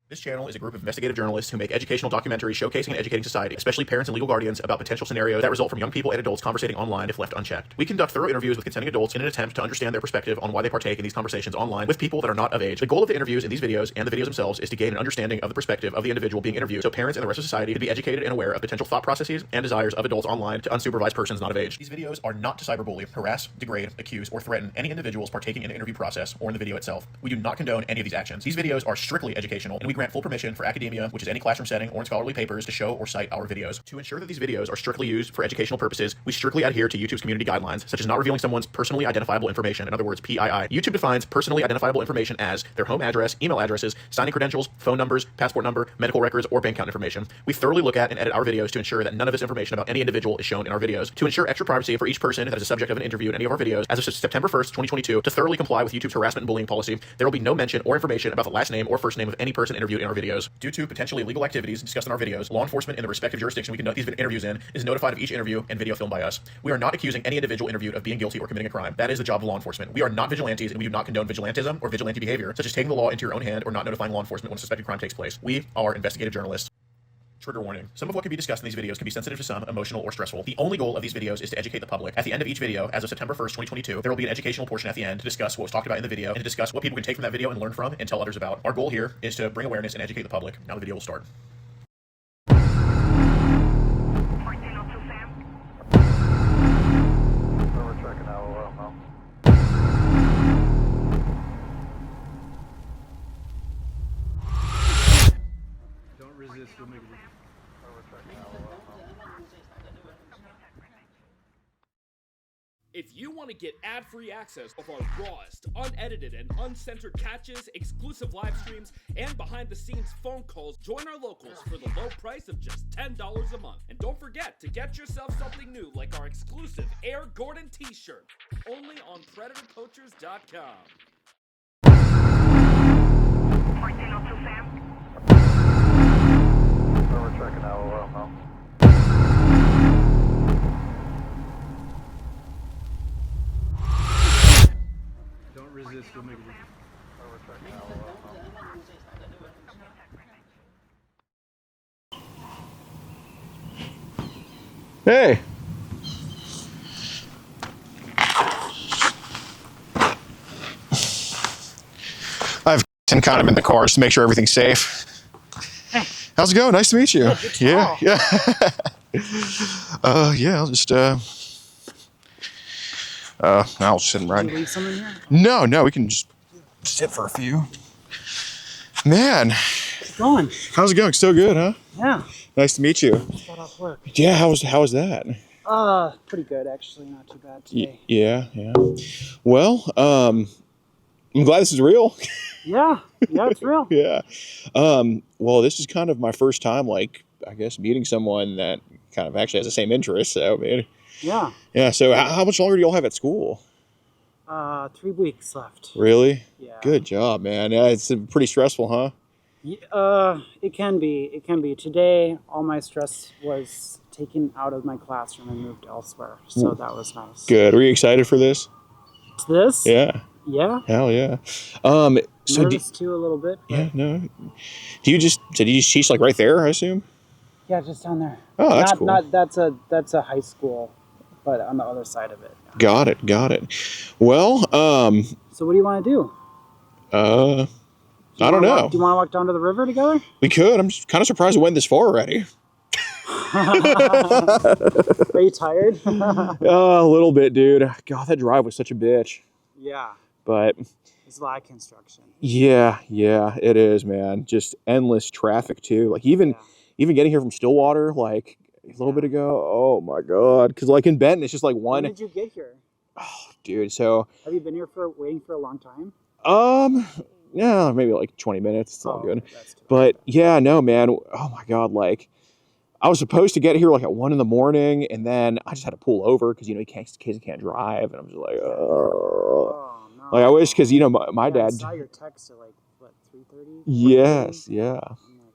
This channel is a group of investigative journalists who make educational documentaries showcasing and educating society, especially parents and legal guardians, about potential scenarios that result from young people and adults conversating online if left unchecked. We conduct thorough interviews with consenting adults in an attempt to understand their perspective on why they partake in these conversations online with people that are not of age. The goal of the interviews in these videos and the videos themselves is to gain an understanding of the perspective of the individual being interviewed, so parents and the rest of society can be educated and aware of potential thought processes and desires of adults online to unsupervised persons not of age. These videos are not to cyberbully, harass, degrade, accuse, or threaten any individuals partaking in the interview process or in the video itself. We do not condone any of these actions. These videos are strictly educational, and we grant full permission for academia, which is any classroom setting or in scholarly papers, to show or cite our videos. To ensure that these videos are strictly used for educational purposes, we strictly adhere to YouTube's community guidelines, such as not revealing someone's personally identifiable information, in other words, PII. YouTube defines personally identifiable information as their home address, email addresses, signing credentials, phone numbers, passport number, medical records, or bank account information. We thoroughly look at and edit our videos to ensure that none of this information about any individual is shown in our videos. To ensure extra privacy for each person that is a subject of an interview in any of our videos, as of September 1st, 2022, to thoroughly comply with YouTube's harassment and bullying policy, there will be no mention or information about the last name or first name of any person interviewed in our videos. Due to potentially illegal activities discussed in our videos, law enforcement in the respective jurisdiction we conduct these interviews in is notified of each interview and video filmed by us. We are not accusing any individual interviewed of being guilty or committing a crime. That is the job of law enforcement. We are not vigilantes, and we do not condone vigilantism or vigilante behavior, such as taking the law into your own hand or not notifying law enforcement when a suspected crime takes place. We are investigative journalists. Trigger warning. Some of what can be discussed in these videos can be sensitive to some, emotional, or stressful. The only goal of these videos is to educate the public. At the end of each video, as of September 1st, 2022, there will be an educational portion at the end to discuss what was talked about in the video and to discuss what people can take from that video and learn from and tell others about. Our goal here is to bring awareness and educate the public. Now the video will start. If you want to get ad-free access of our rawest, unedited, and uncensored catches, exclusive live streams, and behind-the-scenes phone calls, join our locals for the low price of just $10 a month. And don't forget to get yourself something new like our exclusive Air Gordon t-shirt, only on PredatorPoachers.com. 1402 Sam. We're checking out now. Don't resist, we'll make it. We're checking out Hey! I've kind of in the car just to make sure everything's safe. Hey. How's it going? Nice to meet you. Yeah. Yeah. Yeah, I'll just, I'll sit and ride. Did you leave some in here? No, we can just sit for a few. Man, It's going. how's it going? Still good, huh? Yeah. Nice to meet you. Just got off work. Yeah, how was that? Pretty good actually. Not too bad today. Yeah. Well, I'm glad this is real. Yeah, it's real. Yeah. Well, this is kind of my first time, like, I guess, meeting someone that kind of actually has the same interests. So, man. Yeah. Yeah. So, how much longer do y'all have at school? 3 weeks left. Really? Yeah. Good job, man. Yeah, it's pretty stressful, huh? It can be. It can be. Today, all my stress was taken out of my classroom and moved elsewhere. So that was nice. Good. Are you excited for this? This? Yeah. Yeah. Hell yeah. So Nervous too a little bit. yeah, no. Do you just teach like right there, I assume? Yeah, just down there. Oh, that's cool. That's a high school, but on the other side of it. Got it. Well, So what do you want to do? I don't know. Do you want to walk down to the river together? We could. I'm just kind of surprised it went this far already. Are you tired? A little bit, dude. God, that drive was such a bitch. Yeah. But It's a lot of construction. yeah, it is, man. Just endless traffic too. Like even getting here from Stillwater, like a little bit ago. Oh my God. Because like in Benton, it's just like one. When did you get here? Oh, dude. So. Have you been here waiting for a long time? Yeah, maybe like 20 minutes. It's all good. That's too But bad. yeah, no, man. Oh my God. Like I was supposed to get here like at 1 a.m, and then I just had to pull over because, kids can't drive. And I'm just like, Oh, no. like I wish, because, my Yeah, dad. I saw your text at like, what, 3:30? Yes. Yeah. I'm like,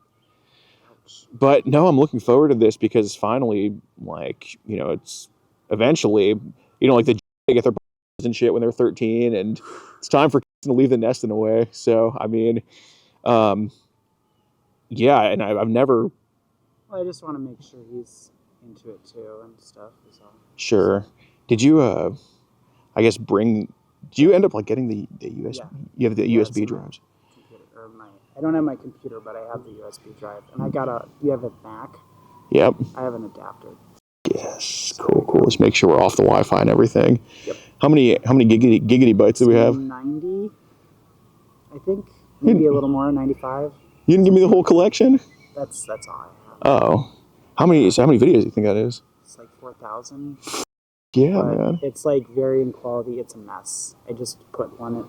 ouch. But no, I'm looking forward to this because finally, like, it's eventually, like they get their and shit when they're 13, and it's time for kids to leave the nest in a way. So, I mean, yeah, and I've never. Well, I just want to make sure he's into it too and stuff. So. Sure. Did you, I guess, do you end up like getting the USB? Yeah. You have the Yeah, USB it's in my drives? computer, I don't have my computer, but I have the USB drive. And you have a Mac? Yep. I have an adapter. Yes. Cool. Let's make sure we're off the Wi-Fi and everything. Yep. How many giggity bytes do we have? 90, I think. Maybe a little more, 95. You didn't give me the whole collection? That's all I have. Oh. How many videos do you think that is? It's like 4,000. Yeah, But man. it's like varying quality. It's a mess. I just put one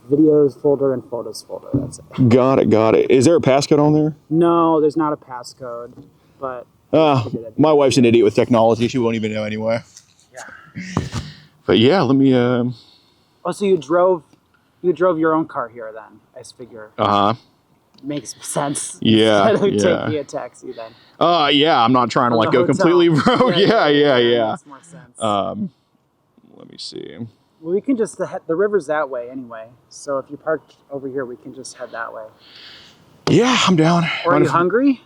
videos folder and photos folder. That's it. Got it. Is there a passcode on there? No, there's not a passcode, but My wife's an idiot with technology. She won't even know anyway. yeah. But yeah, let me. Oh, so you drove your own car here then? I figure. Makes sense. Yeah. Instead of taking a taxi then. Yeah. I'm not trying to like go Hotel. completely broke. Yeah. Makes more sense. Let me see. Well, we can just the river's that way anyway. So if you parked over here, we can just head that way. Yeah, I'm down. Or are you hungry?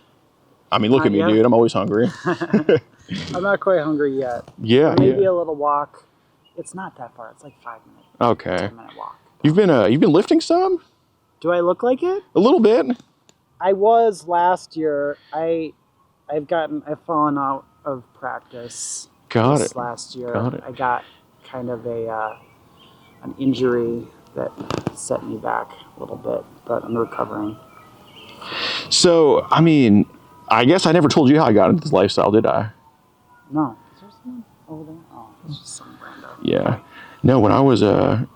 I mean, look at me, yet. dude. I'm always hungry. I'm not quite hungry yet. Yeah. Maybe a little walk. It's not that far. It's like 5 minutes. Okay. 10-minute walk. You've been lifting some? Do I look like it? A little bit. I was last year. I've fallen out of practice. Got it. Last year. Got it. I got kind of an injury that set me back a little bit, but I'm recovering. So, I mean, I guess I never told you how I got into this lifestyle, did I? No. Is there someone over there? Oh, it's just some random. Yeah. No, when I was 10,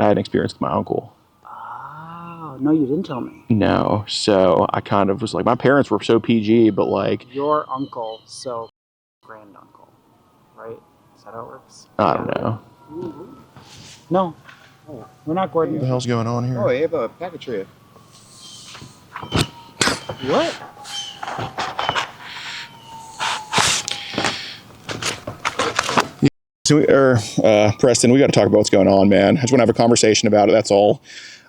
I had an experience with my uncle. Oh, no, you didn't tell me. No. So I kind of was like, my parents were so PG, but like. Your uncle, so grand uncle, right? Is that how it works? I don't know. No. We're not Gordon. What the hell's going on here? Oh, you have a package here. What? Preston, we got to talk about what's going on, man. I just want to have a conversation about it. That's all.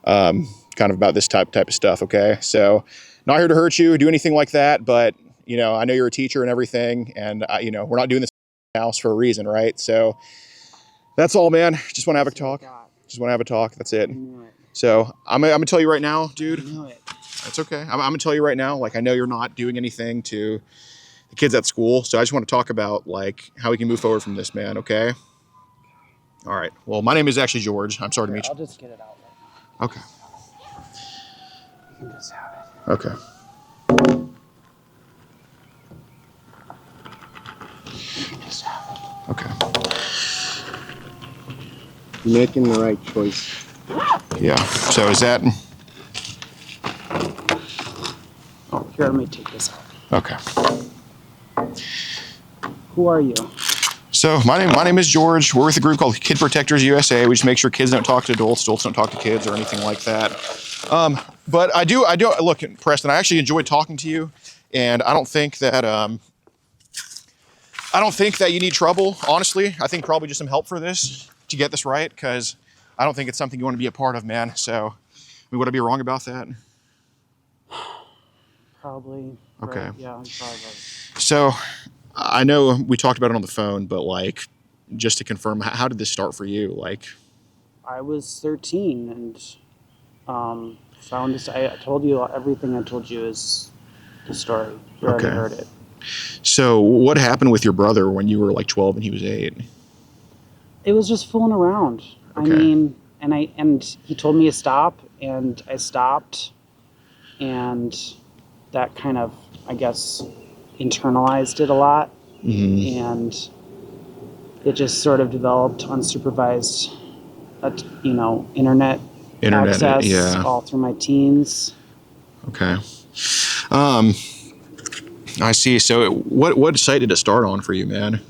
Kind of about this type of stuff. Okay. So not here to hurt you, do anything like that. But, you know, I know you're a teacher and everything. And, you know, we're not doing this house for a reason. Right. So that's all, man. Just want to have a talk. That's it. So I'm going to tell you right now, dude. That's okay. I'm going to tell you right now, like, I know you're not doing anything to the kids at school. So I just want to talk about like how we can move forward from this, man. Okay. All right. Well, my name is actually George. I'm sorry to meet you. I'll just get it out right now. Okay. You can just have it. Okay. Just have it. Okay. You're making the right choice. Yeah. So is that Oh, here, let me take this out. okay? Who are you? So my name is George. We're with a group called Kid Protectors USA. We just make sure kids don't talk to adults, adults don't talk to kids, or anything like that. But I do look, Preston. I actually enjoyed talking to you, and I don't think that you need trouble. Honestly, I think probably just some help for this to get this right, because I don't think it's something you want to be a part of, man. So, I mean, would I be wrong about that? Probably. Okay. Right. Yeah, I'm probably right. So, I know we talked about it on the phone, but like, just to confirm, how did this start for you? Like, I was 13 and found this. I told you everything I told you is the story. You already Okay. heard it. so what happened with your brother when you were like 12 and he was 8? It was just fooling around. Okay. I mean, and he told me to stop, and I stopped, and that kind of, I guess, internalized it a lot, Mm-hmm. and it just sort of developed unsupervised, internet access yeah. all through my teens. Okay. I see. So what site did it start on for you, man?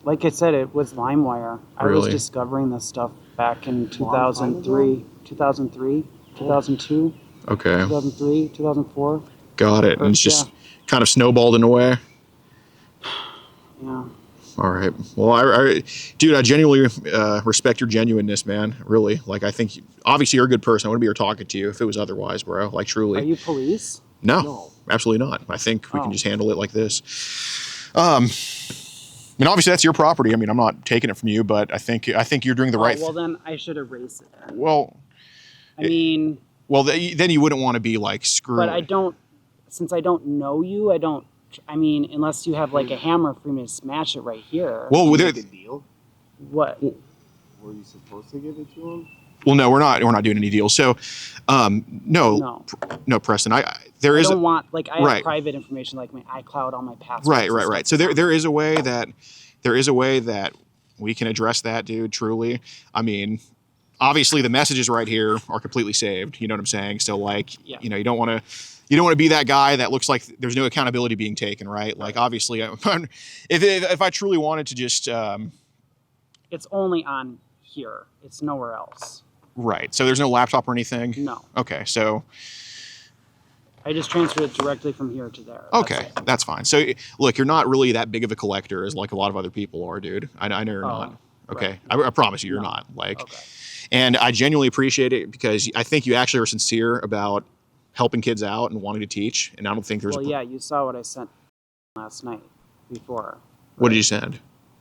Like I said, it was LimeWire. I was Really? discovering this stuff back in 2003, 2002, Okay. 2003, 2004. Got it. And it's Yeah. just kind of snowballed in a way. Yeah. All right. Well, dude, I genuinely respect your genuineness, man. Really. Like, I think, obviously, you're a good person. I wouldn't be here talking to you if it was otherwise, bro. Like, Are truly. you police? No, absolutely not. I think we can Oh. just handle it like this. I mean, obviously that's your property. I mean, I'm not taking it from you, but I think you're doing the right. Well, then I should erase it. Then. Well, I mean, well, then you wouldn't want to be like screwed. but I don't. Since I don't know you, I don't. I mean, unless you have like a hammer for me to smash it right here. Well, Did you there, make a deal? What? Were you supposed to give it to him? well, no, we're not doing any deals. So, no, Preston, there I is don't want like I right. have private information like my iCloud, all my passwords. right. So there is a way that we can address that, dude. Truly, I mean, obviously the messages right here are completely saved. You know what I'm saying? So like, Yeah. you don't want to be that guy that looks like there's no accountability being taken, right? Like obviously, if I truly wanted to just, It's only on here. It's nowhere else. right. So there's no laptop or anything. No, Okay. So I just transferred it directly from here to there. That's okay, it. that's fine. So look, you're not really that big of a collector as like a lot of other people are, dude. I know you're Oh, not. Okay, right. I promise you, you're No. not. Like, Okay. and I genuinely appreciate it because I think you actually are sincere about helping kids out and wanting to teach. And I don't think there's. Well, yeah, you saw what I sent last night before. What did you send?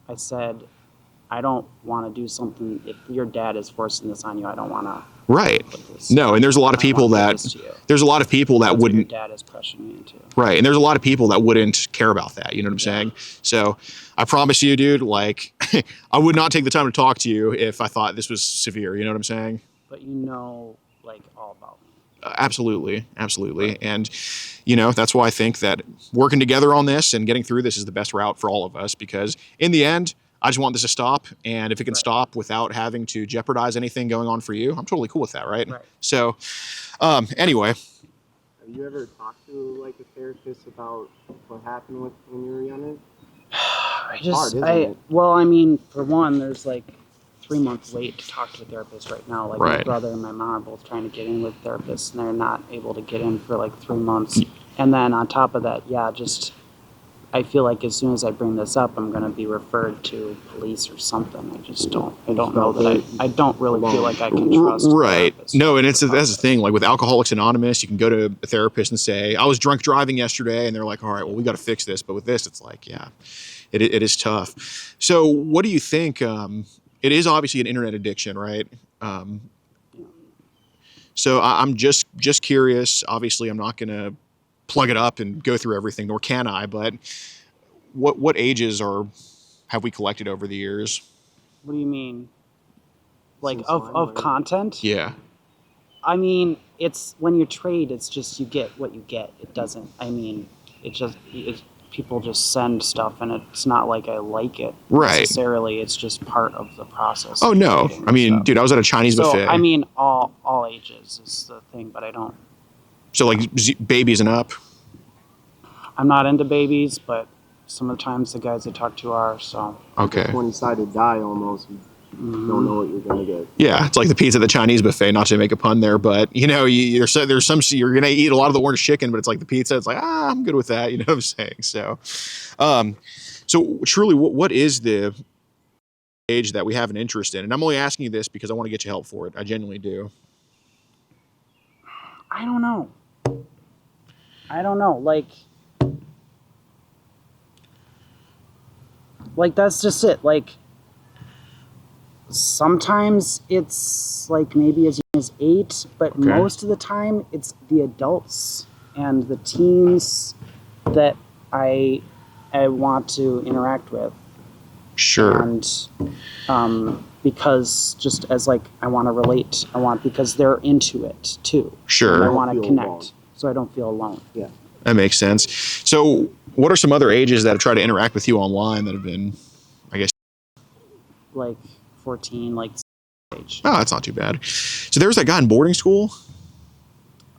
I said, I don't want to do something. If your dad is forcing this on you, I don't want to Right. put this. No, and there's a lot of I don't people wanna put that this to you. there's a lot of people that That's what wouldn't. Your dad is pressuring me into. Right, and there's a lot of people that wouldn't care about that. You know what I'm saying? So I promise you, dude. Like, I would not take the time to talk to you if I thought this was severe. You know what I'm saying? But you know, like all about me. Absolutely. And, that's why I think that working together on this and getting through this is the best route for all of us, because in the end, I just want this to stop. And if it can stop without having to jeopardize anything going on for you, I'm totally cool with that. Right. Right. So, anyway, Have you ever talked to like a therapist about what happened when you were younger? Well, I mean, for one, there's like 3 months wait to talk to a therapist right now. Like my Right. brother and my mom are both trying to get in with therapists, and they're not able to get in for like 3 months. And then on top of that, I feel like as soon as I bring this up, I'm going to be referred to police or something. I don't know that I don't really feel like I can trust. a right. therapist. No, and that's the thing. Like with Alcoholics Anonymous, you can go to a therapist and say, I was drunk driving yesterday. And they're like, all right, well, we got to fix this. But with this, it's like, yeah, it is tough. So what do you think? It is obviously an internet addiction, right? So I'm just curious. Obviously, I'm not going to plug it up and go through everything, nor can I. But what ages have we collected over the years? What do you mean? Like Since of when? content? Yeah. I mean, it's when you trade, it's just you get what you get. It doesn't. I mean, people just send stuff, and it's not like I like it Right. necessarily. It's just part of the process. Oh of no! trading I mean, stuff. dude, I was at a Chinese So buffet. I mean, all ages is the thing, but I don't. So like babies and up. I'm not into babies, but some of the times the guys I talk to are. So Okay. 20-sided die almost. You don't know what you're gonna get. Yeah, it's like the pizza at the Chinese buffet. Not to make a pun there, but there's some you're gonna eat a lot of the orange chicken, but it's like the pizza. It's like I'm good with that. You know what I'm saying? So, so truly, what is the age that we have an interest in? And I'm only asking you this because I want to get you help for it. I genuinely do. I don't know. Like that's just it. Like sometimes it's like maybe as young as 8, but Okay. most of the time it's the adults and the teens that I want to interact with. Sure. And because just as like I want to relate, because they're into it too. And I Sure. want to Feel connect, alone. so I don't feel alone. Yeah. That makes sense. So, what are some other ages that have tried to interact with you online that have been, I guess? Like 14, like age. Oh, that's not too bad. So there was that guy in boarding school.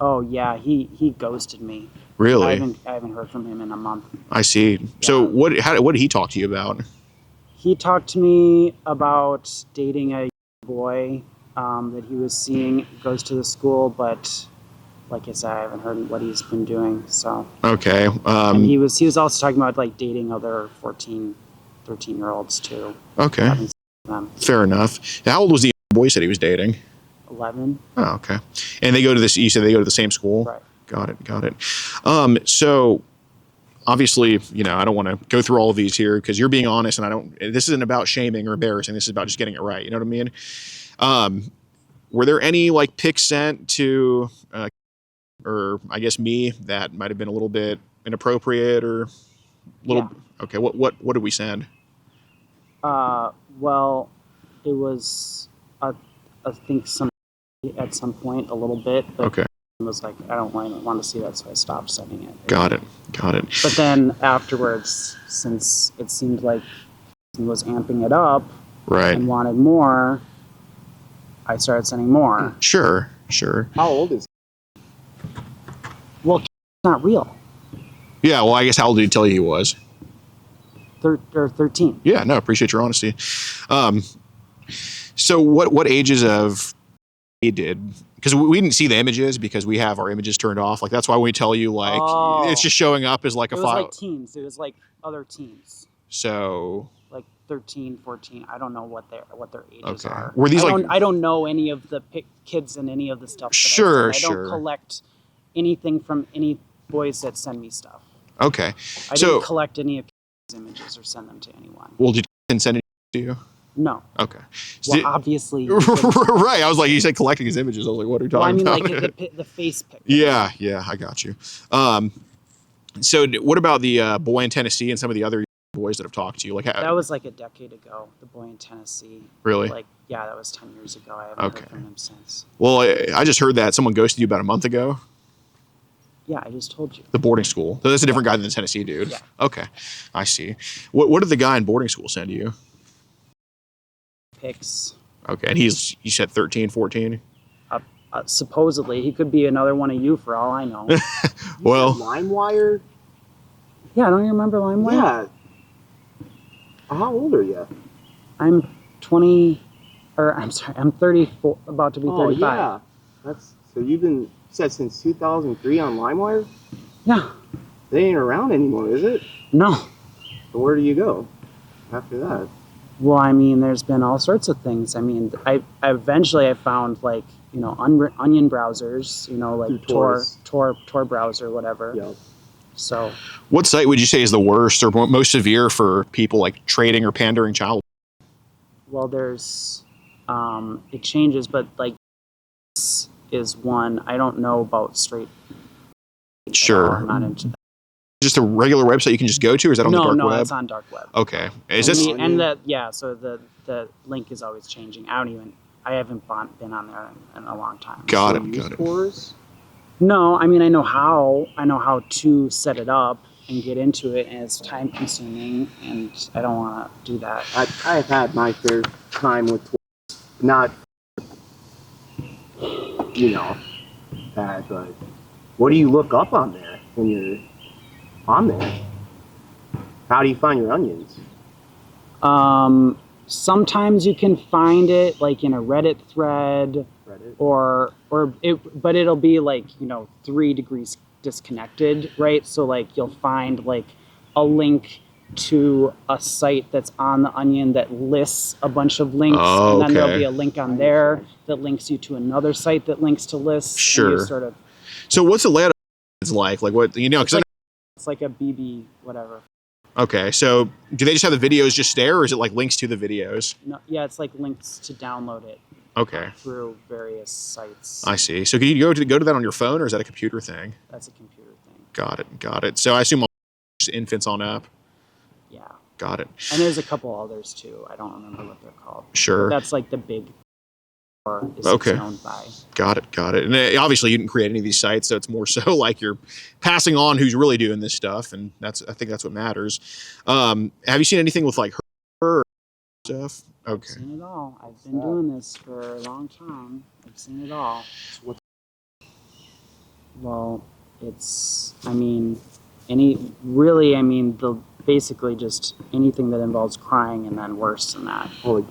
Oh yeah, he ghosted me. Really? I haven't heard from him in a month. I see. So Yeah. what did he talk to you about? He talked to me about dating a boy that he was seeing, goes to the school, but like I said, I haven't heard what he's been doing. So, Okay. and he was also talking about like dating other 14, 13-year-olds too. Okay. Having sex with them. Fair enough. How old was the boy you said he was dating? 11, Oh, okay. And they go to this. You said they go to the same school. right? Got it. So obviously, I don't want to go through all of these here because you're being honest, and this isn't about shaming or embarrassing. This is about just getting it right. You know what I mean? Were there any like pics sent to, or I guess me, that might have been a little bit inappropriate or little? Yeah. Okay. What did we send? Well, it was, I think at some point a little bit, but Okay. it was like, I don't want to see that, so I stopped sending it. Got it. But then afterwards, since it seemed like he was amping it up Right. and wanted more, I started sending more. Sure. How old is Well, it's not real. Yeah. Well, I guess how old did he tell you he was? 13. Yeah. No. Appreciate your honesty. So what ages of he did? Because we didn't see the images because we have our images turned off. Like that's why we tell you like it's just showing up as like a It was file. like teens. It was like other teens. So Like 13, 14. I don't know what their ages Okay. are. Were these I don't know any of the kids and any of the stuff. That Sure, I send. I don't collect anything from any boys that send me stuff. okay. I So didn't collect any of his images or send them to anyone. well, did he send it to you? No. Okay. Well, Did- obviously. right. I was like, you said collecting his images. I was like, what are you Well, I talking mean, about? like the face picture. Yeah, I got you. So what about the boy in Tennessee and some of the other boys that have talked to you? Like, That was like a decade ago. The boy in Tennessee. really? Like, yeah, that was 10 years ago. I haven't Okay. heard from him since. Well, I just heard that someone ghosted you about a month ago. Yeah, I just told you. The boarding school. So that's a different guy than the Tennessee dude. Yeah. Okay, I see. What did the guy in boarding school send you? Pics. Okay, and you said 13, 14? Supposedly, he could be another one of you for all I know. Well, LimeWire? Yeah, don't you remember LimeWire? Yeah. How old are you? I'm 20, or I'm sorry, I'm 34, about to be 35. yeah. So you've been said since 2003 on LimeWire? Yeah. They ain't around anymore, is it? No. So where do you go after that? Well, I mean, there's been all sorts of things. I mean, I eventually found like, onion browsers, like Tor browser, whatever. Yeah. So what site would you say is the worst or most severe for people like trading or pandering child? well, there's it changes, but like this is one. I don't know about straight. Sure. I'm not into that. Just a regular website you can just go to, or is that on the dark No, web? it's on dark web. Okay. Is this? So the link is always changing. I haven't been on there in a long time. Got So it. use Taurus? No, I mean I know how to set it up and get into it, and it's time consuming, and I don't want to do that. I've had my fair time with Taurus. Not, that, but what do you look up on there when you're on there? How do you find your onions? Sometimes you can find it like in a Reddit thread, Reddit? but it'll be like 3 degrees disconnected, right? So like you'll find like a link to a site that's on the Onion that lists a bunch of links, and then there'll okay. be a link on there that links you to another site that links to lists. And Sure. you sort of, So what's the layout it's like? Like what because it's like a BB whatever. okay. So do they just have the videos just there, or is it like links to the videos? No, yeah, it's like links to download it Okay, through various sites. I see. So can you go to that on your phone, or is that a computer thing? That's a computer thing. Got it. So I assume just infants on up. Yeah. Got it. And there's a couple others too. I don't remember what they're called. Sure. That's like the big is Okay. owned by. Got it. And obviously you didn't create any of these sites, so it's more so like you're passing on who's really doing this stuff, and I think that's what matters. Have you seen anything with like her stuff? I've Okay. seen it all. I've been doing this for a long time. I've seen it all. Well, basically just anything that involves crying, and then worse than that. Holy.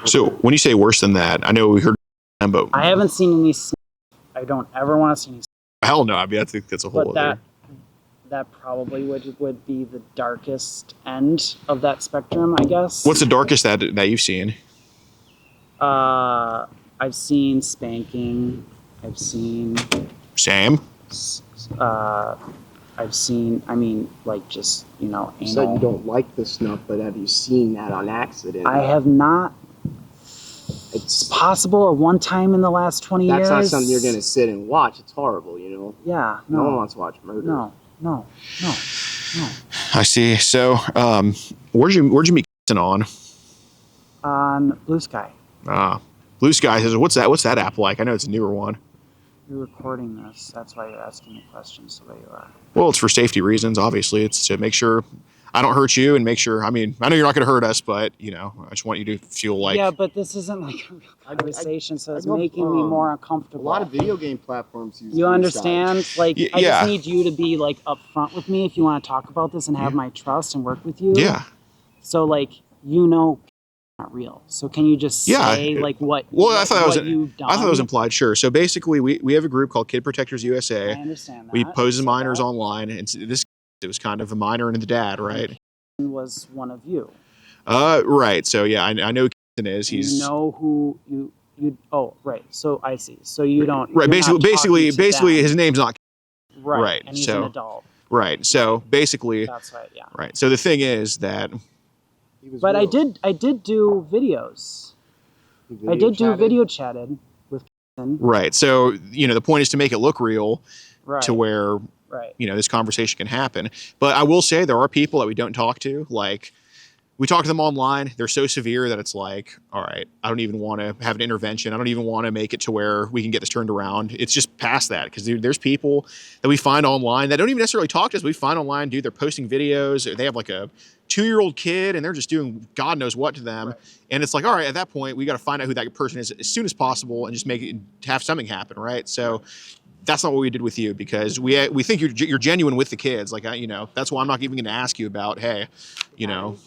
So when you say worse than that, I know we heard, but I haven't seen any. I don't ever want to see any. hell no. I mean, I think that's a whole But other. that probably would be the darkest end of that spectrum, I guess. What's the darkest that you've seen? I've seen spanking. I've seen. Same. I've seen. I mean, like just anal. You said you don't like the snuff, but have you seen that on accident? I have not. It's possible at one time in the last 20 years. That's not something you're gonna sit and watch. It's horrible, Yeah. No one wants to watch murder. No. I see. So, where'd you meet on? On Blue Sky. Blue Sky says, what's that app like? I know it's a newer one. You're recording this. That's why you're asking me questions the way you are. Well, it's for safety reasons. Obviously, it's to make sure I don't hurt you and make sure. I mean, I know you're not going to hurt us, but I just want you to feel like. Yeah, but this isn't like a real conversation, so it's making me more uncomfortable. A lot of video game platforms use. You understand? Like, I yeah. just need you to be like upfront with me if you want to talk about this and have my trust and work with you. Yeah. So like, not real. So can you just say like what? Well, I thought that was implied. Sure. So basically, we have a group called Kid Protectors USA. I understand that. We pose as minors online, and it was kind of a minor and the dad, right? Was one of you. Right. So yeah, I know Keaton is. He's. You know who you. Oh, right. So I see. So you don't. Right. Basically, his name's not. Right. And he's an adult. Right. So basically. That's right. Yeah. Right. So the thing is that. But I did do videos. I did do video chatted with Keaton. Right. So the point is to make it look real, to where this conversation can happen. But I will say there are people that we don't talk to. Like we talk to them online. They're so severe that it's like, all right, I don't even want to have an intervention. I don't even want to make it to where we can get this turned around. It's just past that because there's people that we find online that don't even necessarily talk to us. We find online, dude, they're posting videos. They have like a 2-year-old kid and they're just doing God knows what to them. Right. And it's like, all right, at that point, we got to find out who that person is as soon as possible and just have something happen. Right. So that's not what we did with you because we think you're genuine with the kids. Like, that's why I'm not even going to ask you about, hey, No.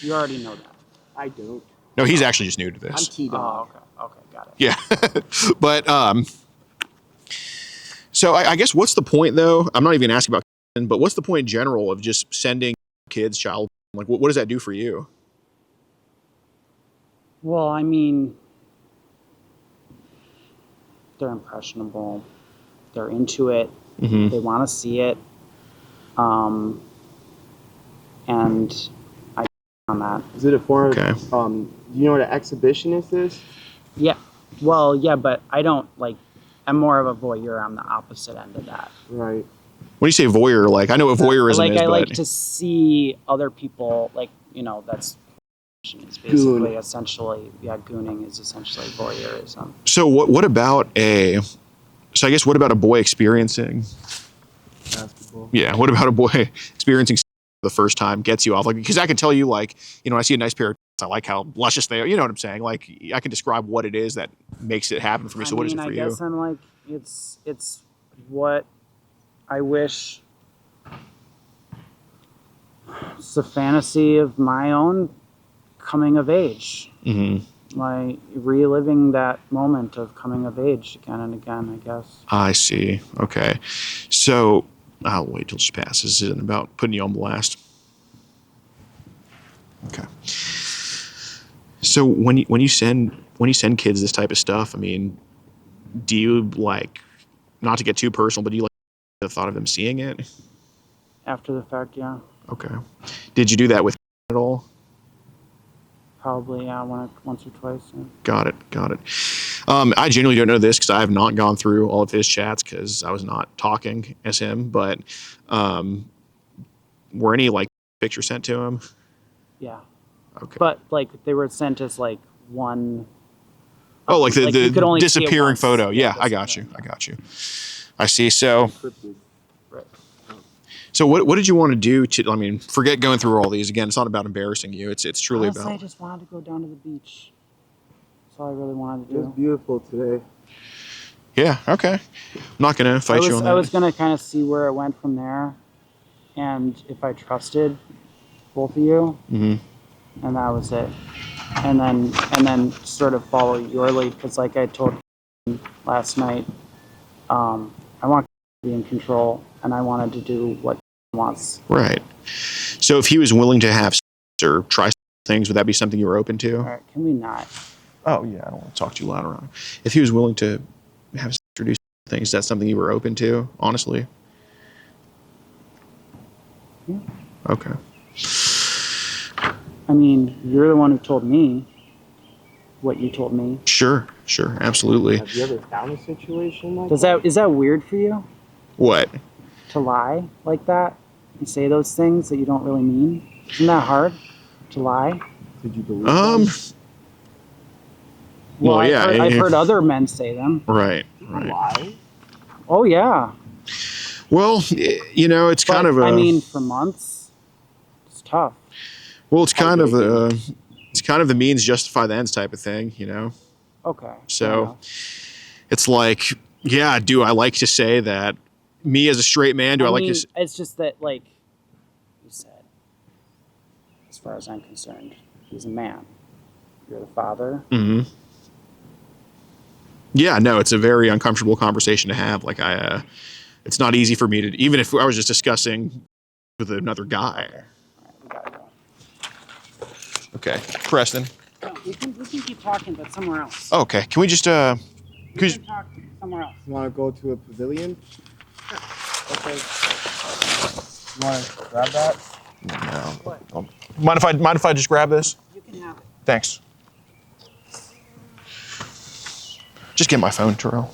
You already know that. I don't. No, he's actually just new to this. I'm T-Dog. Oh, okay, got it. Yeah. But, so I guess what's the point though? I'm not even asking about, but what's the point in general of just sending kids child? Like, what does that do for you? Well, I mean, they're impressionable. They're into it. Mm-hmm. They want to see it. And I on that. Is it a form of, do you know what an exhibitionist is? Yeah. Well, yeah, but I don't I'm more of a voyeur. I'm the opposite end of that. Right. When you say voyeur, like I know what voyeurism is, I but like to see other people, that's basically essentially, gooning is essentially voyeurism. So what about so I guess what about a boy experiencing basketball? Yeah, what about a boy experiencing the first time gets you off? Like, because I can tell you, I see a nice pair of I like how luscious they are. You know what I'm saying? Like, I can describe what it is that makes it happen for me. So what is it for you? I guess I'm like, it's what I wish. It's a fantasy of my own coming of age. Mm-hmm. Like reliving that moment of coming of age again and again, I guess. I see. Okay. So I'll wait till she passes. This isn't about putting you on blast. Okay. So when you send kids this type of stuff, I mean, do you not to get too personal, but do you the thought of them seeing it? After the fact, yeah. Okay. Did you do that with at all? Probably, yeah, once or twice. Yeah. Got it. I genuinely don't know this because I have not gone through all of his chats because I was not talking as him. But were any pictures sent to him? Yeah. Okay. But they were sent as one. Oh, the disappearing photo. Yeah, I got you. I see. So. Right. So what did you want to do to? I mean, forget going through all these again. It's not about embarrassing you. It's truly Honestly, about. I just wanted to go down to the beach. That's all I really wanted to do. It was beautiful today. Yeah. Okay. I'm not gonna fight you on that. I was gonna kind of see where it went from there, and if I trusted both of you, and that was it. And then sort of follow your lead because, like I told you last night, I want to be in control, and I wanted to do what he wants. Right. So if he was willing to have or try things, would that be something you were open to? All right. Can we not? Oh yeah, I don't want to talk too loud around. If he was willing to have us introduce things, that's something you were open to, honestly. Yeah. Okay. I mean, you're the one who told me what you told me. Sure, absolutely. Have you ever found a situation like Is that weird for you What? to lie like that and say those things that you don't really mean? Isn't that hard to lie? Did you believe them? Well, yeah, I've heard other men say them. Right. Lie? Oh yeah. Well, you know, it's kind of a. I mean, for months, it's tough. Well, it's kind of the means justify the ends type of thing, you know. Okay. So it's like, yeah, do I like to say that me as a straight man? Do I like to? It's just that, like you said, as far as I'm concerned, he's a man. You're the father. Mm-hmm. Yeah, no, it's a very uncomfortable conversation to have. Like it's not easy for me to, even if I was just discussing with another guy. Okay. All right, we gotta go. Okay, Preston. No, we can keep talking, but somewhere else. Okay, can we just We can talk somewhere else. You want to go to a pavilion? Okay. You want to grab that? No. Mind if I just grab this? You can have it. Thanks. Just get my phone, Terrell.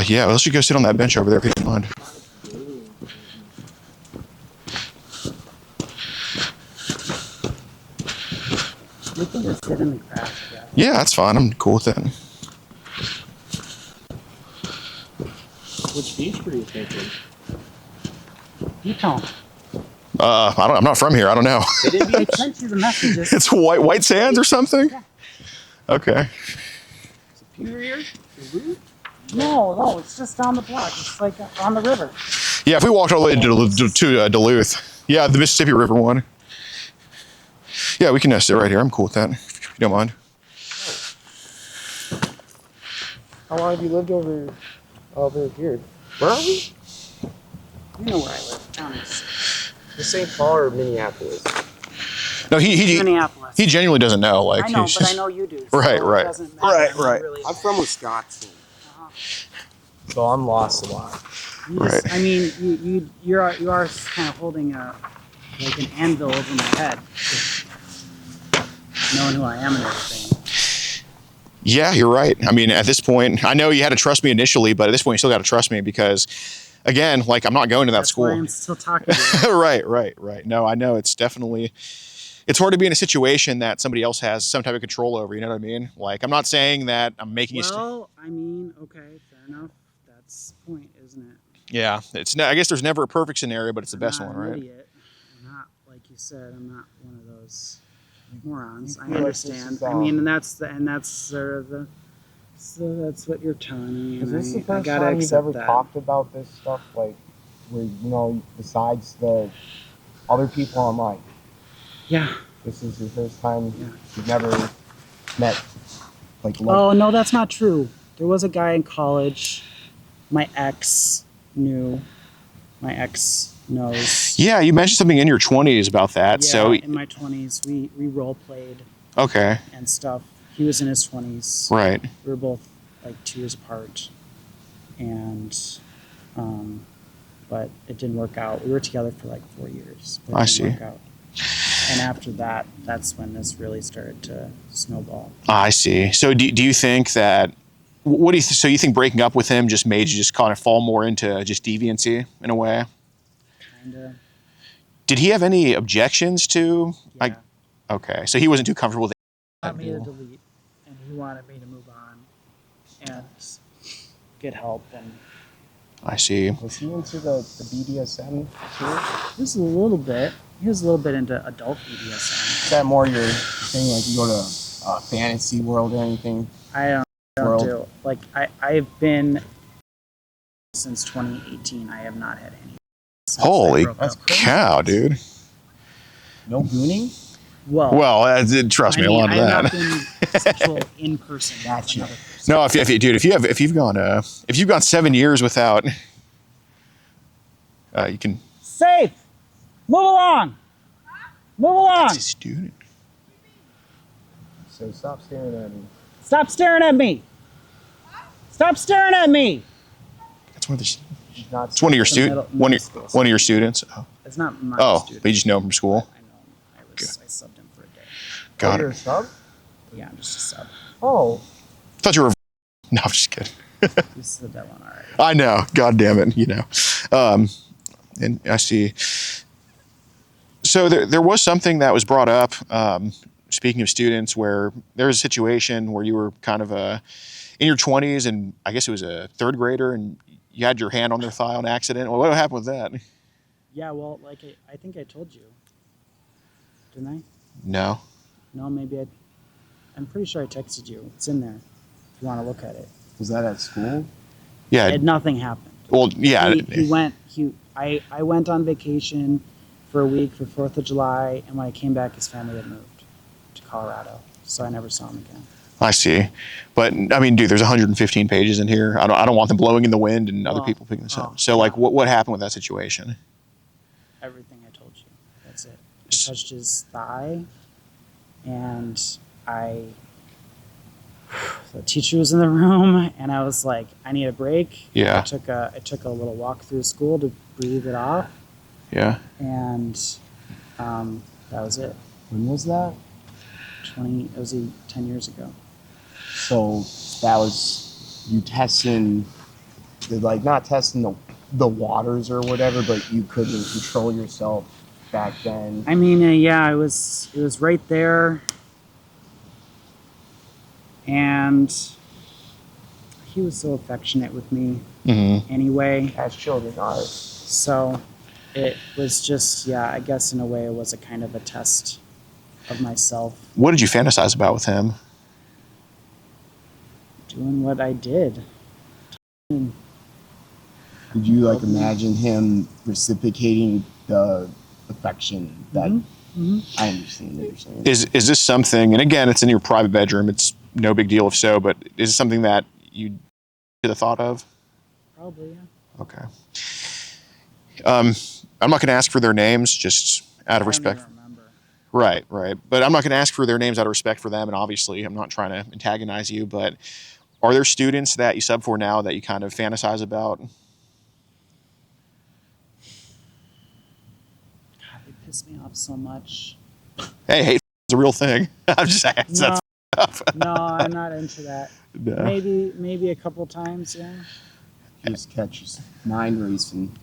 Yeah, let's just go sit on that bench over there if you don't mind. We can just sit in the grass. Yeah, that's fine. I'm cool with it. Which beach were you thinking? You tell him. I'm not from here. I don't know. I sent you the messages. It's White Sands or something? Yeah. Okay. Superior? No, it's just down the block. It's like on the river. Yeah, if we walked all the way to Duluth. Yeah, the Mississippi River one. Yeah, we can sit right here. I'm cool with that, if you don't mind. How long have you lived over here? Where are we? You know where I live. Down in The St. Paul or Minneapolis? No, he Minneapolis. he genuinely doesn't know. Like, I know, he's but I just- know you do. So Right, it right. doesn't matter. Right. Really. I'm from Wisconsin. So I'm lost a lot. You just, I mean, you are kind of holding like an anvil over my head, just knowing who I am and everything. Yeah, you're right. I mean, at this point, I know you had to trust me initially, but at this point, you still got to trust me because, again, like I'm not going to that That's school. why I'm still talking to you. Right. No, I know it's hard to be in a situation that somebody else has some type of control over. You know what I mean? Like, I'm not saying that I'm making you. Well, I mean, okay, fair enough. That's the point, isn't it? Yeah, I guess there's never a perfect scenario, but it's the best I'm one, not an right? Idiot. I'm not, like you said, I'm not one of those morons. I feel like this understand. is, I mean, and that's sort of the. So that's what you're telling me. Is and this the I first gotta time you've accept ever that. talked about this stuff? Like, where, besides the other people online? Yeah. This is your first time? Yeah. You've never met, Oh, no, that's not true. There was a guy in college. My ex knew. My ex knows. Yeah, you mentioned something in your 20s about that. Yeah, So in my 20s, we role played okay, and stuff. He was in his 20s. right. We were both like 2 years apart, and but it didn't work out. We were together for like 4 years. But it I didn't see. Work out. And after that, that's when this really started to snowball. I see. So do you think that? What do you? So you think breaking up with him just made you just kind of fall more into just deviancy in a way? Kinda. Did he have any objections to? Yeah. Okay, so he wasn't too comfortable with it. He wanted me to delete, and he wanted me to move on and get help. And I see. Was he into the BDSM too? just a little bit. He was a little bit into adult BDSM. Is that more your thing? Like you go to fantasy world or anything? I don't World. do. Like, I've been since 2018. I have not had any. since I Holy broke up. cow, dude. No gooning? Well, Well, trust me, a lot of I have that. not been sexual in person. with Gotcha. another person. No, if you've gone 7 years without, you can. Safe. Move along. Move along. That's a student. So stop staring at me. Stop staring at me. Stop staring at me. That's one of the. He's not It's one of your middle- students. One middle of your students. Oh, It's not my student. but you just know him from school. I know him. I subbed him for a day. Got You're it. a sub? Yeah, I'm just a sub. Oh. Thought you were. No, I'm just kidding. This is the dead one already. I know. God damn it. And I see. So there was something that was brought up. Speaking of students, where there was a situation where you were kind of in your 20s, and I guess it was a third grader, and you had your hand on their thigh on accident. Well, what happened with that? Yeah, well, like I think I told you, didn't I? No. No, maybe I'm pretty sure I texted you. It's in there. If you want to look at it. Was that at school? Yeah. Nothing happened. Well, yeah. I went on vacation for a week for 4th of July, and when I came back, his family had moved to Colorado, so I never saw him again. I see. But I mean, dude, there's 115 pages in here. I don't want them blowing in the wind and other people picking this up. So, like, what happened with that situation? Everything I told you. That's it. I touched his thigh, and the teacher was in the room, and I was like, I need a break. Yeah. I took a little walk through school to breathe it off, Yeah. and that was it. When was that? It was 10 years ago. So that was you testing, like not testing the waters or whatever, but you couldn't control yourself back then. I mean, yeah, it was right there, and he was so affectionate with me Mm-hmm. anyway. As children are. So it was just, yeah, I guess in a way it was a kind of a test of myself, What did you fantasize about with him? doing what I did. Did you like imagine him reciprocating the affection that I understand what you're saying? Is this something? And again, it's in your private bedroom. It's no big deal if so. But is it something that you did the thought of? Probably, yeah. Okay. I'm not going to ask for their names, just out of I don't respect. even remember. Right. But I'm not going to ask for their names out of respect for them. And obviously, I'm not trying to antagonize you. But are there students that you sub for now that you kind of fantasize about? God, they piss me off so much. Hey, hate is a real thing. I'm just saying. No. That's No, I'm not into that. no. Maybe a couple times, yeah. Just catch his mind racing.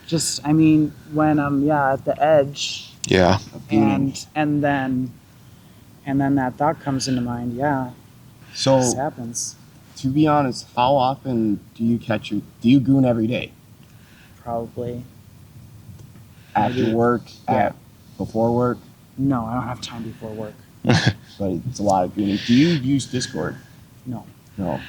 Just, I mean, when I'm at the edge, Yeah. Of gooning. and then that thought comes into mind. Yeah, So this happens to be honest, how often do you goon every day? probably. After Maybe. work, Yeah. before work, No, I don't have time before work. but it's a lot of gooning. Do you use Discord? No. No.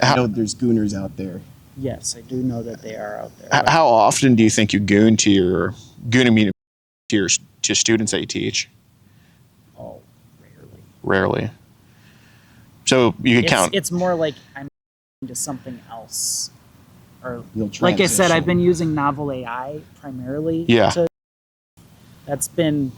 I know there's gooners out there. Yes, I do know that they are out there. How often do you think you goon to to students that you teach? Oh, rarely. Rarely. So you could count. It's more like I'm into something else, or You'll like I said, I've transition. been using Novel AI primarily. Yeah. That's been,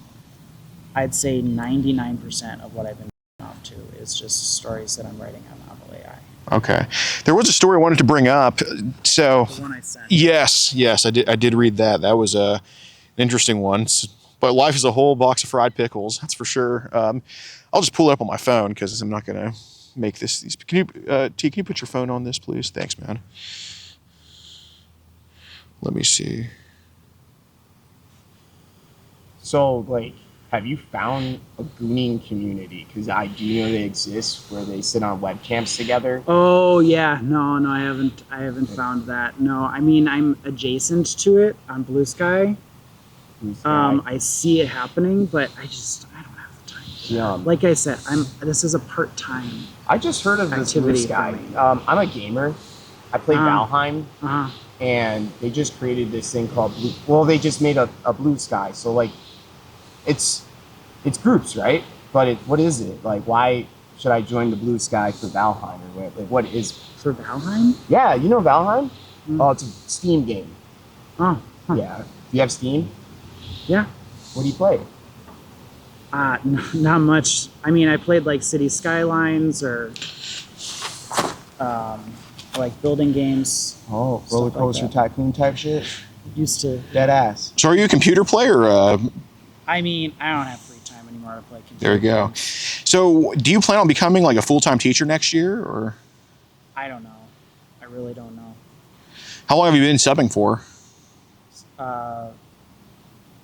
I'd say, 99% of what I've been off to is just stories that I'm writing on Novel AI. Okay. There was a story I wanted to bring up. So The one I sent. yes, I did read that. That was an interesting one. But life is a whole box of fried pickles. That's for sure. I'll just pull it up on my phone because I'm not gonna make this. Can you put your phone on this, please? Thanks, man. Let me see. So, like, have you found a gooning community? Because I do know they exist where they sit on webcams together. Oh yeah, no, I haven't found that. No, I mean I'm adjacent to it on Blue Sky. I see it happening, but I don't have the time to Like I said, this is a part-time. I just heard of this Blue Activity for Sky. me. I'm a gamer. I play Valheim, Uh-huh. and they just created this thing called Blue. Well, they just made a Blue Sky. So like, it's groups, right? But what is it? Like, why should I join the Blue Sky for Valheim or what? Like, what is? For Valheim? Yeah, you know Valheim? Oh, it's a Steam game. Oh. Huh. Yeah. Do you have Steam? Yeah. What do you play? Not much. I mean, I played like City Skylines or like building games. Oh, roller coaster like tycoon type shit. Used to. Dead ass. So are you a computer player? I mean, I don't have free time anymore to play computer There we go. games. So do you plan on becoming like a full-time teacher next year, or I don't know. I really don't know. how long have you been subbing for?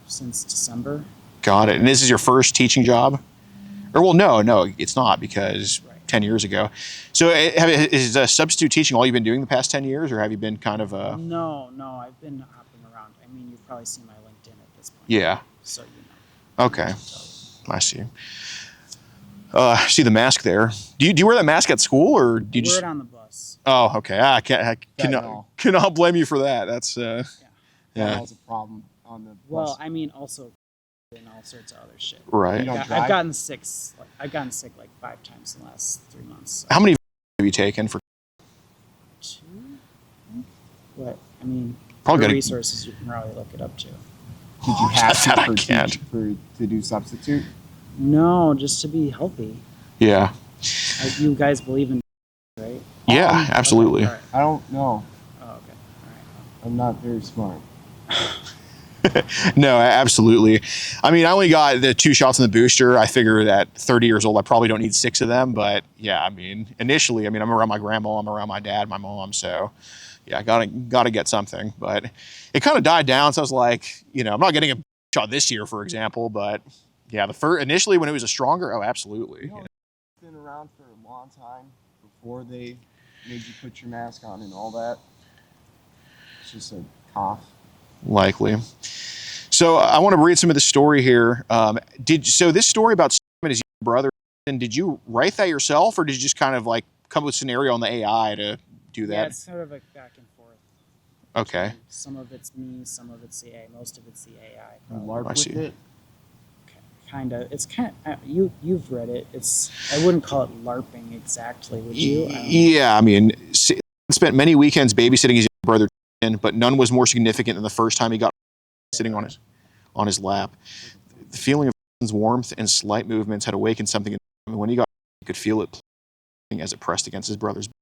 Since December. Got it. And this is your first teaching job? Or well, no, it's not because Right. 10 years ago. So is substitute teaching all you've been doing the past 10 years, or have you been kind of a... No, I've been hopping around. I mean, you've probably seen my LinkedIn at this point. Yeah. So you know. Okay. I see. See the mask there. Do you wear that mask at school, or do you Wear just... it on the bus. Oh, okay. I Fentanyl. cannot blame you for that. That's That yeah. was a problem on the bus. Well, I mean, also and all sorts of other shit. Right. You don't I've drive? gotten sick. I've gotten sick like 5 times in the last 3 months. How many have you taken for... 2? What? I mean, Probably for gotta- resources you can probably look it up to. Did you have That I to can't. to do substitute? No, just to be healthy. Yeah. You guys believe in, right? Yeah, absolutely. Okay, all right. I don't know. Oh, okay. All right. I'm not very smart. No, absolutely. I mean, I only got the 2 shots in the booster. I figure at 30 years old, I probably don't need 6 of them. But yeah, I mean, initially, I'm around my grandma, I'm around my dad, my mom. So yeah, I gotta get something. But it kind of died down. So I was like, I'm not getting a shot this year, for example. But yeah, initially when it was a stronger, oh, absolutely. It's been around for a long time before they made you put your mask on and all that. It's just a cough. Likely. So I want to read some of the story here. So this story about Simon and his younger brother, and did you write that yourself, or did you just kind of like come up with a scenario on the AI to do that? Yeah, it's sort of like back and forth. Okay. Some of it's me, some of it's the AI. Most of it's the AI. You probably. LARP I with see. it. Kind of. It's kind of, you've read it. I wouldn't call it LARPing exactly, would you? I don't know. Yeah, I mean, spent many weekends babysitting his younger brother, but none was more significant than the first time he got sitting on his lap. The feeling of his warmth and slight movements had awakened something in him, and when he could feel it as it pressed against his brother's back.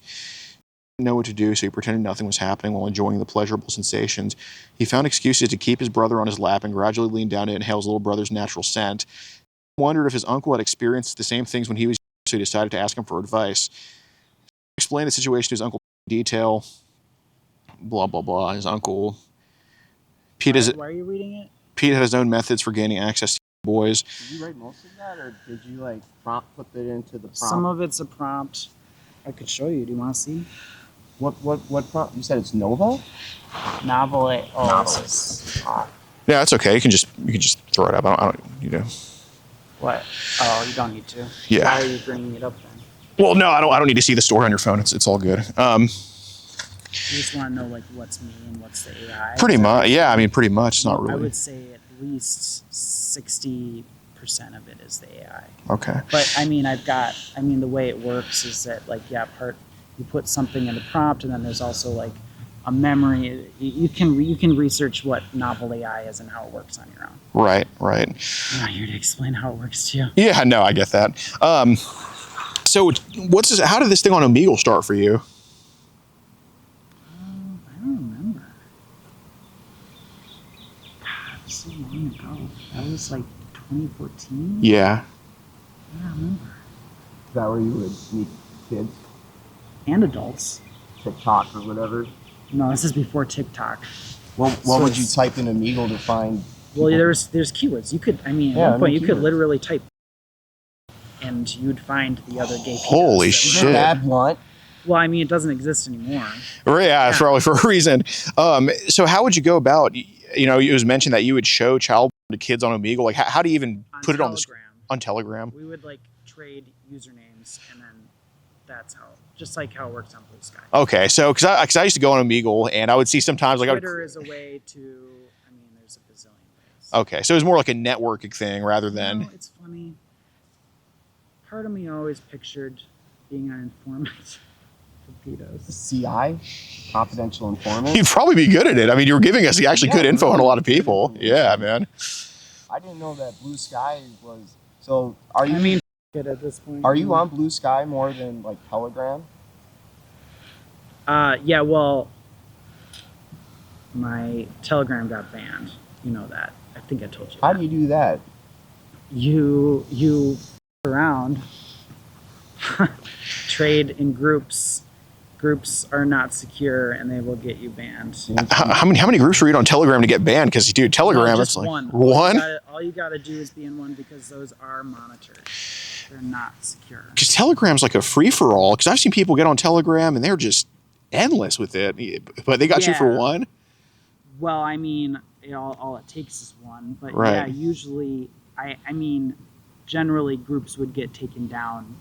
He didn't know what to do, so he pretended nothing was happening while enjoying the pleasurable sensations. He found excuses to keep his brother on his lap and gradually leaned down to inhale his little brother's natural scent. He wondered if his uncle had experienced the same things when he was young, so he decided to ask him for advice. He explained the situation to his uncle in detail. Blah, blah, blah. His uncle... Why are you reading it? Pete had his own methods for gaining access to boys. Did you write most of that, or did you like put it into the prompt? Some of it's a prompt. I could show you. Do you want to see? What prompt? You said it's Nova? Novel. Yeah, that's okay. You can just throw it up. I don't. What? Oh, you don't need to. Yeah. Why are you bringing it up then? Well, no, I don't need to see the story on your phone. It's all good. You just want to know like what's me and what's the AI. Pretty much. Yeah, I mean, pretty much. It's not I really. would say at least 60% of it is the AI. Okay. But I mean, the way it works is that you put something in the prompt, and then there's also like a memory. You can research what novel AI is and how it works on your own. Right. I'm not here to explain how it works to you. Yeah, no, I get that. So how did this thing on Omegle start for you? I don't remember. God, so long ago. That was like 2014. Yeah. I don't remember. Is that where you would meet kids? And adults. TikTok or whatever? No, this is before TikTok. What So would you it's- type in Omegle to find? Well, people? there's keywords. You could, at Yeah, one point, you could keywords. literally type, and you'd find the other gay. Holy pedos. shit. Isn't that blunt? Well, I mean, it doesn't exist anymore. Yeah, probably for a reason. So how would you go about? It was mentioned that you would show child porn to kids on Omegle. Like, how do you even put it on the screen? On Telegram. We would like trade usernames, and then that's how, just like how it works on Blue Sky. Okay, so because I used to go on Omegle, and I would see sometimes like Twitter is a way to. I mean, there's a bazillion ways. Okay, so it was more like a networking thing rather than. You know, it's funny. Part of me always pictured being an informant for pedos. CI, confidential informant. You'd probably be good at it. I mean, you were giving us actually good info on a lot of people. Yeah, man. I didn't know that Blue Sky was. So are you? I mean, good at this point. Are you on Blue Sky more than like Telegram? Yeah. Well, my Telegram got banned. You know that. I think I told you. How that. do you do that? You around trade in groups. Groups are not secure, and they will get you banned. How many groups were you on Telegram to get banned? Because dude, Telegram, No, it's just like one. one. All you gotta do is be in one because those are monitored. They're not secure. Because Telegram's like a free for all. Because I've seen people get on Telegram and they're just endless with it, but they got you for Yeah. one. Well, I mean, all it takes is one. But Right. yeah, usually, I mean, generally groups would get taken down.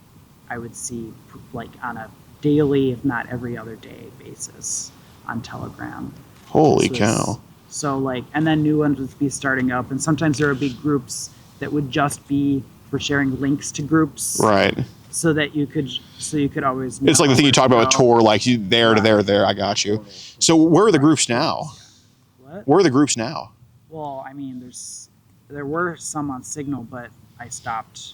I would see like on a daily, if not every other day basis on Telegram. Holy This was- cow! So like, and then new ones would be starting up, and sometimes there would be groups that would just be for sharing links to groups, Right. so that you could always. It's like the thing you talk about with know. Tor, like you there to there. I got you. So where are the groups now? What? Where are the groups now? Well, I mean, there were some on Signal, but I stopped.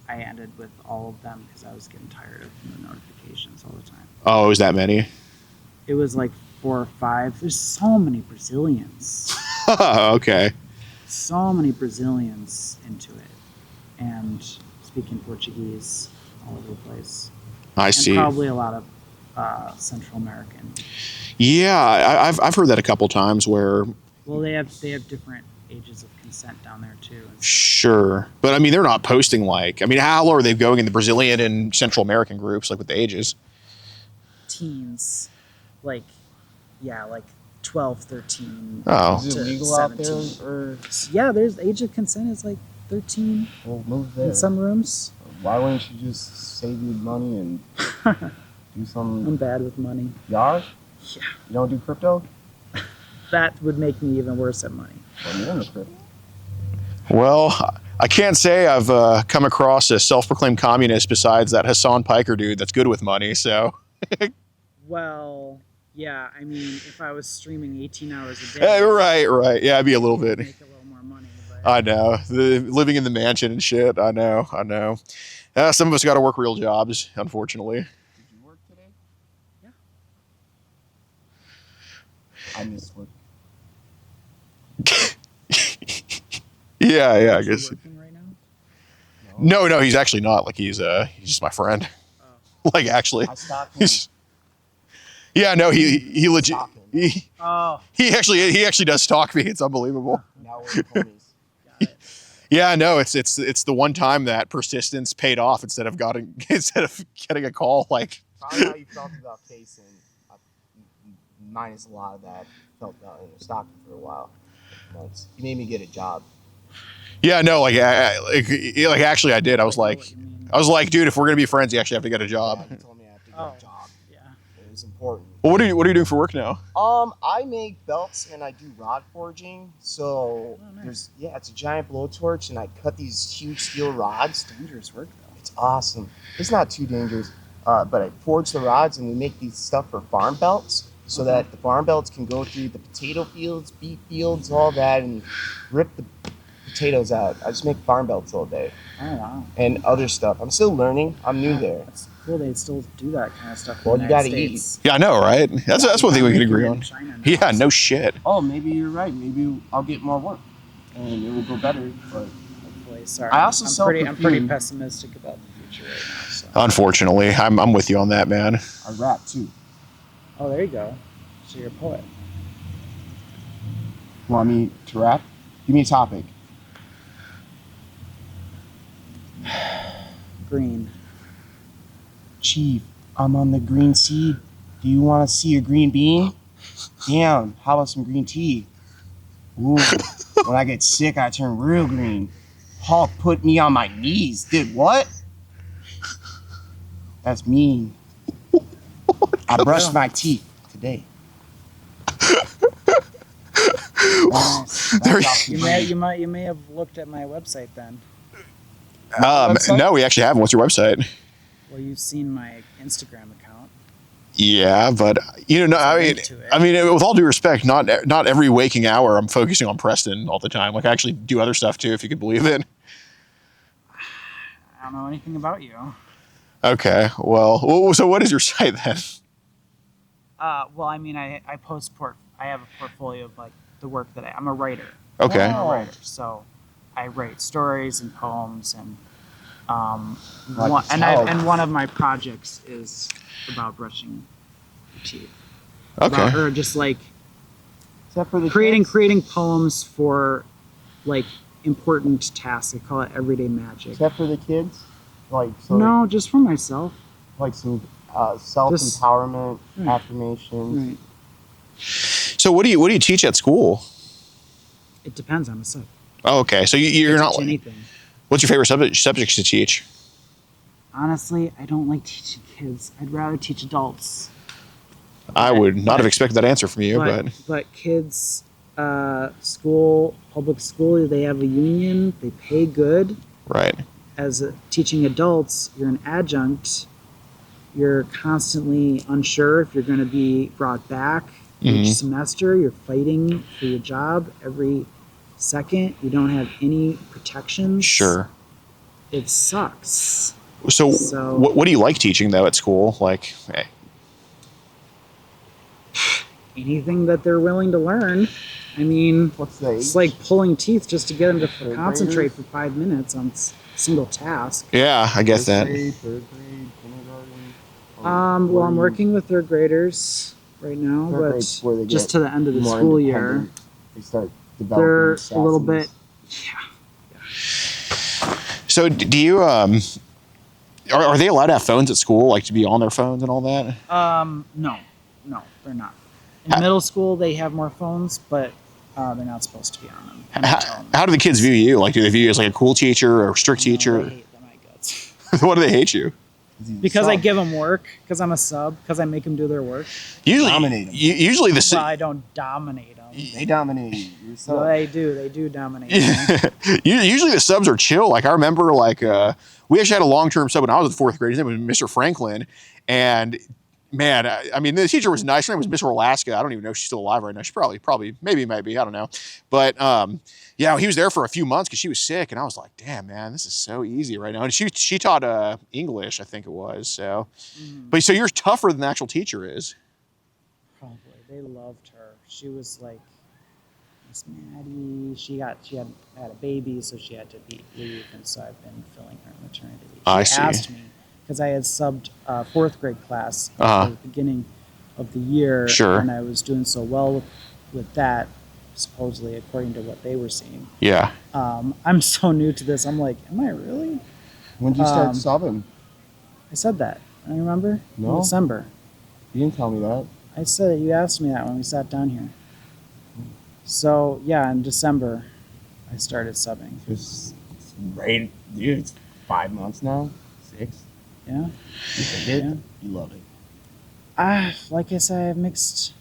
I ended with all of them because I was getting tired of the notifications all the time. Oh, is that many? It was like 4 or 5. There's so many Brazilians. Okay. So many Brazilians into it, and speaking Portuguese all over the place. I And see. probably a lot of Central American. Yeah, I've heard that a couple times where. Well, they have different ages of consent down there too. Sure. But I mean, they're not posting like. I mean, how low are they going in the Brazilian and Central American groups, like with the ages? Teens, like 12, 13. Oh. Is it to legal out there? 17. Or Yeah, there's age of consent is like 13 we'll move there. in some rooms. Why wouldn't you just save your money and do some I'm bad with money. yard? Yeah. You don't do crypto? That would make me even worse at money. Well, you're in the crypto. Well, I can't say I've come across a self-proclaimed communist besides that Hassan Piker dude that's good with money. So. Well, yeah, I mean, if I was streaming 18 hours a day, Right. Yeah, it'd be a little bit. make a little more money. But I know. Living in the mansion and shit. I know. Some of us got to work real jobs, unfortunately. Did you work today? Yeah. I missed work. Yeah, I Are you guess. working right now? No, he's actually not. Like he's just my friend. Like actually. I stopped him. He's, yeah, no, he legit. He Oh, actually does stalk me. It's unbelievable. Now we're homies. got it. Yeah, no, it's the one time that persistence paid off instead of getting a call. Like, Probably how you felt about Case, and minus a lot of that. Felt about in Stockton for a while. Months. He made me get a job. yeah, no, like actually, I did. I was know like, what you mean. dude, if we're gonna be friends, you actually have to get a job. Yeah, he told me I have to get Oh. a job. Yeah. It was important. Well, what are you doing for work now? I make belts and I do rod forging. So nice. it's a giant blowtorch, and I cut these huge steel rods. Dangerous work though. It's awesome. It's not too dangerous, but I forge the rods, and we make these stuff for farm belts, so that the farm belts can go through the potato fields, beef fields, all that, and rip the potatoes out. I just make farm belts all day Oh wow. and other stuff. I'm still learning. I'm new there. That's cool. They still do that kind of stuff. Well, in the you gotta United eat. States. Yeah, I know, right? That's one thing we can agree In on. China now, Yeah, so- no shit. Oh, maybe you're right. Maybe I'll get more work, and it will go better. But Hopefully. Sorry. I also I'm sell pretty perfume. pessimistic about the future right now. So. Unfortunately, I'm with you on that, man. I rap too. Oh, there you go. So you're a poet. Want me to rap? Give me a topic. Green. Chief, I'm on the green sea. Do you want to see a green bean? Damn, how about some green tea? Ooh, when I get sick, I turn real green. Paul put me on my knees. Did what? That's mean. I brushed my teeth today. You may have looked at my website then. No, we actually haven't. What's your website? Well, you've seen my Instagram account. Yeah, but no, I mean, with all due respect, not every waking hour I'm focusing on Preston all the time. Like I actually do other stuff too, if you could believe it. I don't know anything about you. Okay, well, so what is your site then? Well, I mean, I post I have a portfolio of like the work that I'm a writer. Okay. I'm a writer, so I write stories and poems and one of my projects is about brushing your teeth. Okay. Or just like Except for the creating poems for like important tasks. I call it everyday magic. Except for the kids, like so No, just for myself. like some self-empowerment affirmations. Right. So what do you teach at school? It depends on the sub. Oh, okay. So you're not. Teach anything. What's your favorite subjects to teach? Honestly, I don't like teaching kids. I'd rather teach adults. I would not have expected that answer from you, But kids, public school, they have a union. They pay good. right. As teaching adults, you're an adjunct. You're constantly unsure if you're going to be brought back each semester. You're fighting for your job every second. You don't have any protections. Sure. It sucks. So what do you like teaching though at school? Like, Anything that they're willing to learn. I mean, What's the age? it's like pulling teeth just to get them to Third concentrate graders? for 5 minutes on single task. yeah, I guess that. Third grade, kindergarten. Well, I'm working with third graders right now, Third grade's where they but just get to the end of the more school year, independent. They start developing. they're a little sassiness. bit. So do you are they allowed to have phones at school, like to be on their phones and all that? No, they're not. In middle school, they have more phones, but they're not supposed to be on them. I'm not telling them. How do the kids view you? Like, do they view you as like a cool teacher or a strict No, teacher? they hate them, my guts. Why do they hate you? Because I give them work, because I'm a sub, because I make them do their work. Usually, Dominate 'em. usually the Well, I don't dominate them. They dominate you. You're so- Well, they do dominate me. usually the subs are chill. Like I remember, like we actually had a long-term sub when I was in fourth grade. His name was Mr. Franklin, and man, I mean, the teacher was nice. Her name was Miss Orlaska. I don't even know if she's still alive right now. She probably, maybe, might be. I don't know. But yeah, he was there for a few months because she was sick, and I was like, damn, man, this is so easy right now. And she taught English, I think it was. So, but so you're tougher than the actual teacher is. Probably. They loved her. She was like Miss Maddie. She had a baby, so she had to leave, and so I've been filling her maternity leave. I She see. asked me because I had subbed fourth grade class Uh-huh. at the beginning of the year, Sure. and I was doing so well with that, supposedly according to what they were seeing. Yeah. I'm so new to this. I'm like, am I really? When did you start subbing? I said that. I remember No. in December. You didn't tell me that. I said it. You asked me that when we sat down here. So yeah, in December, I started subbing. It's right, dude. It's 5 months now. 6. Yeah. You did. Yeah. You love it. Like I said, I have mixed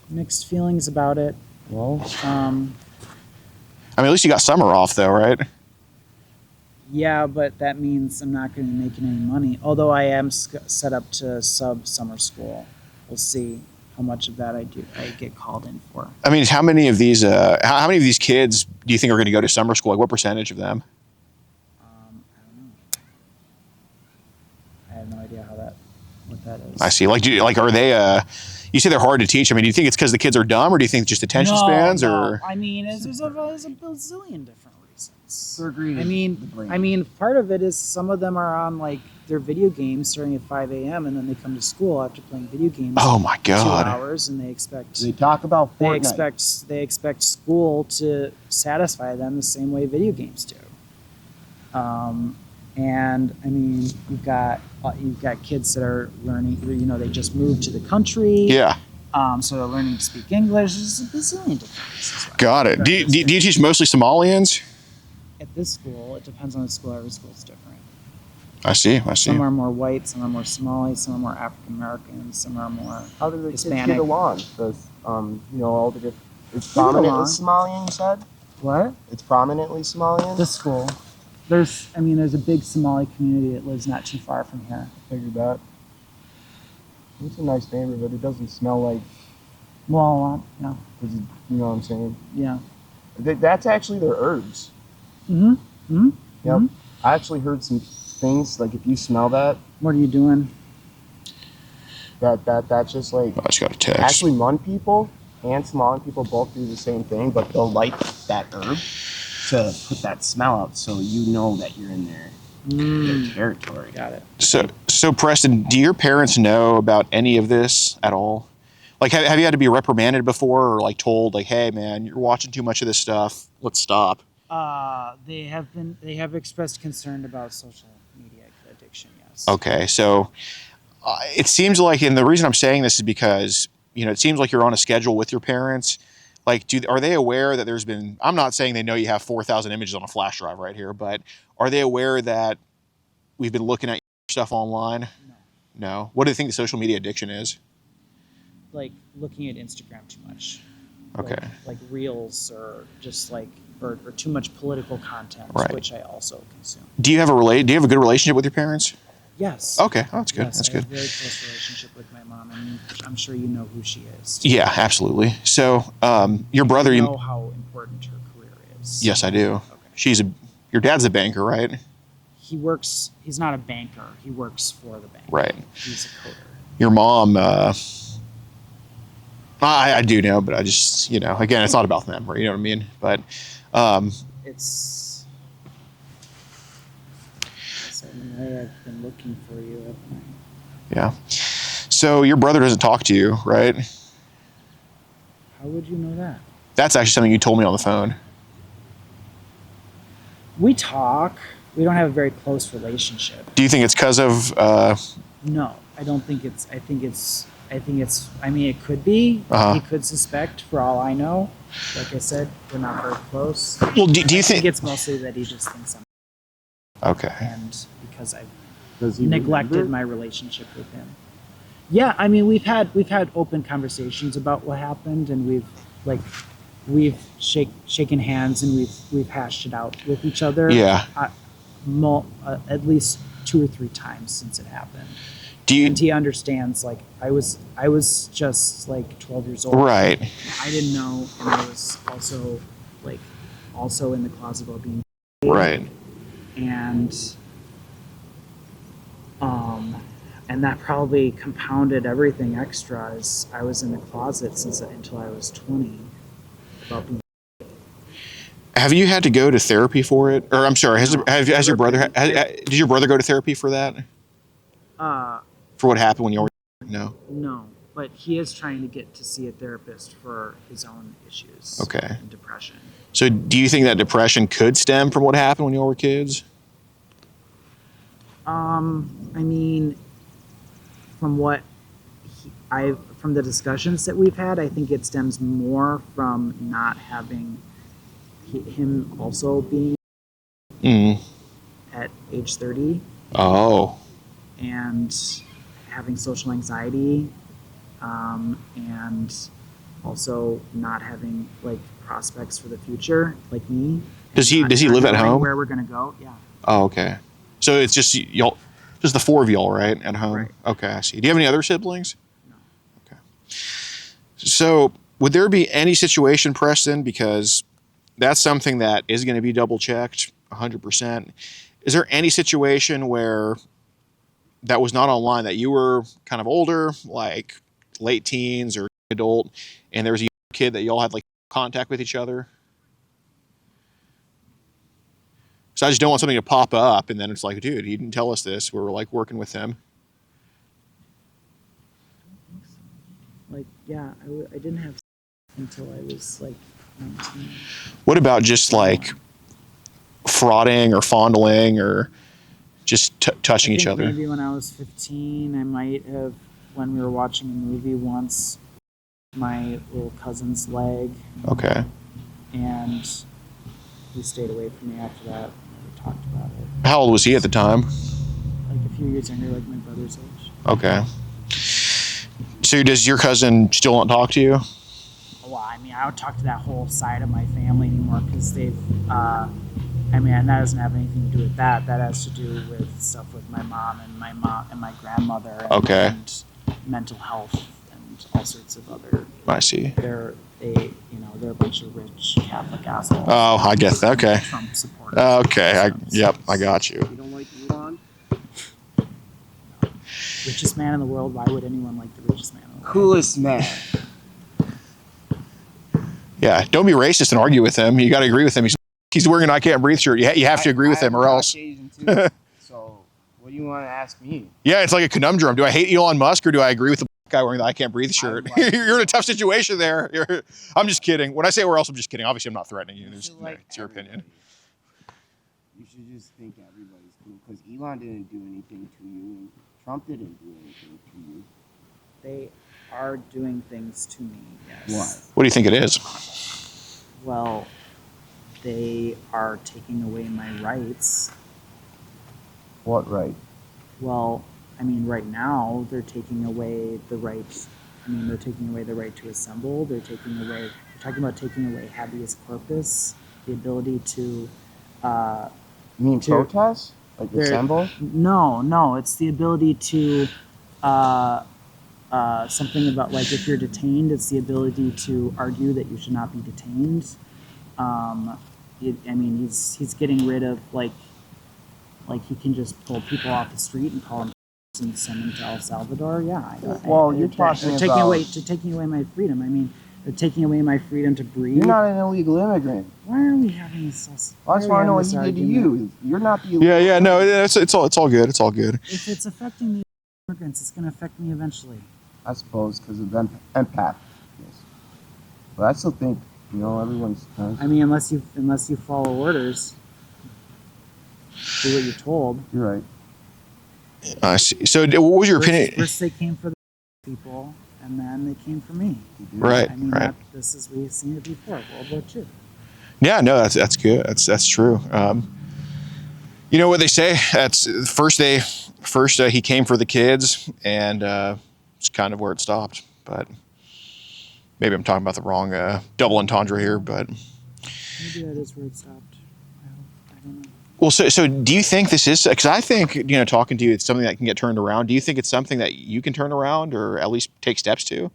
feelings about it. Well, I mean, at least you got summer off though, right? Yeah, but that means I'm not going to be making any money. Although I am set up to sub summer school. We'll see how much of that I get called in for. I mean, how many of these kids do you think are going to go to summer school? Like, what percentage of them? I don't know. I have no idea what that is. I see. Like, are they? You say they're hard to teach. I mean, do you think it's because the kids are dumb, or do you think just attention spans, or? I mean, there's a bazillion different reasons. third grade. I is mean, the brain. I mean, part of it is some of them are on like their video games starting at 5 a.m. and then they come to school after playing video games. Oh my for 2 God! hours, and they expect They talk about Fortnite. they expect school to satisfy them the same way video games do. And I mean, you've got kids that are learning. You know, they just moved to the country. Yeah, So they're learning to speak English. There's a bazillion different reasons why. got it. Do you teach mostly Somalians? At this school, it depends on the school. Every school's different. I see. Some are more white, some are more Somali, some are more African American, some are more How do the kids Hispanic. get along? Does, all the different... It's They get prominently along. Somalian, you said? What? It's prominently Somalian? This school. There's a big Somali community that lives not too far from here. Figured that. It's a nice neighborhood. It doesn't smell like... Well, yeah. You know what I'm saying? Yeah. That's actually their herbs. Mm-hmm. Mm-hmm. Yep. Mhm. I actually heard some things, like if you smell that, What are you doing? that's just like... I just got a text. Actually, Mun people and Somalian people both do the same thing, but they'll light that herb to put that smell out so you know that you're in their territory. Got it. So Preston, do your parents know about any of this at all? Like, have you had to be reprimanded before, or like told, like, hey man, you're watching too much of this stuff, let's stop? They have expressed concern about social media addiction, yes. Okay, so it seems like, and the reason I'm saying this is because, it seems like you're on a schedule with your parents. Like, are they aware that there's been, I'm not saying they know you have 4,000 images on a flash drive right here, but are they aware that we've been looking at stuff online? No. What do they think the social media addiction is? Like looking at Instagram too much. Okay. Like reels or just like or too much political content, Right. which I also consume. Do you have a good relationship with your parents? Yes. Okay, oh, that's good. Yes, That's I good. have a very close relationship with my mom, and I'm sure you know who she is. Yeah, absolutely. So, your brother, You know how important her career is. yes, I do. Okay. Your dad's a banker, right? He's not a banker. He works for the bank. Right. He's a coder. Your mom, I do know, but I just, again, it's not about them, right? You know what I mean? But, It's. I've been looking for you, haven't I? yeah. So your brother doesn't talk to you, right? How would you know that? That's actually something you told me on the phone. We talk. We don't have a very close relationship. Do you think it's because of, No, I don't think it's. I think it's. I mean, it could be. Uh-huh. He could suspect, for all I know. Like I said, we're not very close. well, do you I think, it's mostly that he just thinks I'm. okay. And because I've Does he neglected remember? my relationship with him. Yeah, I mean, we've had open conversations about what happened, and we've shaken hands and we've hashed it out with each other. Yeah. At least 2 or 3 times since it happened. Do you, And he understands. Like I was just like 12 years old. right. I didn't know, and I was also in the closet about being gay. Right. And that probably compounded everything extra. As I was in the closet until I was 20 about being. Have you had to go to therapy for it? Or I'm sorry, has your brother, did your brother go to therapy for that? For what happened when you were, no? No, but he is trying to get to see a therapist for his own issues. Okay. And depression. So do you think that depression could stem from what happened when you were kids? I mean, from the discussions that we've had, I think it stems more from not having him also being at age 30 Oh. and having social anxiety, and also not having like prospects for the future, like me. Does he Not live at knowing home? Where we're gonna go? Yeah. Oh, okay. So it's just y'all, just the 4 of y'all, right, at home? Right. Okay, I see. Do you have any other siblings? No. Okay. So would there be any situation, Preston, because that's something that is going to be double checked 100%. Is there any situation where that was not online, that you were kind of older, like late teens or adult, and there was a kid that y'all had like contact with each other? So I just don't want something to pop up and then it's like, dude, he didn't tell us this. We were like working with him. Like, yeah, I didn't have until I was like 19. What about just like frauding or fondling or just touching each other? Maybe when I was 15, I might have, when we were watching a movie once, my little cousin's leg. Okay. And he stayed away from me after that. We talked about it. How old was he at the time? Like a few years younger, like my brother's age. Okay. So does your cousin still not talk to you? Well, I mean, I don't talk to that whole side of my family anymore because they've. I mean, and that doesn't have anything to do with that. That has to do with stuff with my mom and my grandmother. And, Okay. And mental health and all sorts of other. I see. They're a bunch of rich Catholic assholes. Oh, I get that. Okay. Trump supporters. Okay. Yep, I got you. You don't like Elon? Richest man in the world. Why would anyone like the richest man in the world? Coolest man. Yeah, don't be racist and argue with him. You got to agree with him. He's wearing an I Can't Breathe shirt. You have to agree with him or else. Asian too, so what do you want to ask me? Yeah, it's like a conundrum. Do I hate Elon Musk or do I agree with the guy wearing the I Can't Breathe shirt? like You're in a tough situation there. I'm just kidding. When I say or else, I'm just kidding. Obviously, I'm not threatening you. It's your opinion. You should just think everybody's cool because Elon didn't do anything to you and Trump didn't do anything to you. They are doing things to me. Yes. What do you think it is? Well, they are taking away my rights. What right? Well, I mean, right now they're taking away the right. I mean, they're taking away the right to assemble. They're talking about taking away habeas corpus, the ability to. You mean To- protest? Like They're- assemble? No, it's the ability to. Something about like if you're detained, it's the ability to argue that you should not be detained. He's getting rid of like he can just pull people off the street and call them and send them to El Salvador. Yeah. Well, you're talking they're about- taking away my freedom. I mean, they're taking away my freedom to breathe. You're not an illegal immigrant. Why are we having this? I just want to know what he did to you. You're not the illegal Yeah. No, it's all good. It's all good. If it's affecting the immigrants, it's going to affect me eventually. I suppose because of empath. Yes. But I still think, everyone's nice. I mean, unless you follow orders, do what you're told. You're right. I see. So, what was your opinion? First they came for the people, and then they came for me. Right. I mean, Right. we've seen it before. World War II. Yeah. No, that's good. That's true. You know what they say? That's first he came for the kids, and it's kind of where it stopped. But maybe I'm talking about the wrong double entendre here. But Maybe that is where it stopped. I don't know. well, so do you think this is? Because I think talking to you, it's something that can get turned around. Do you think it's something that you can turn around, or at least take steps to?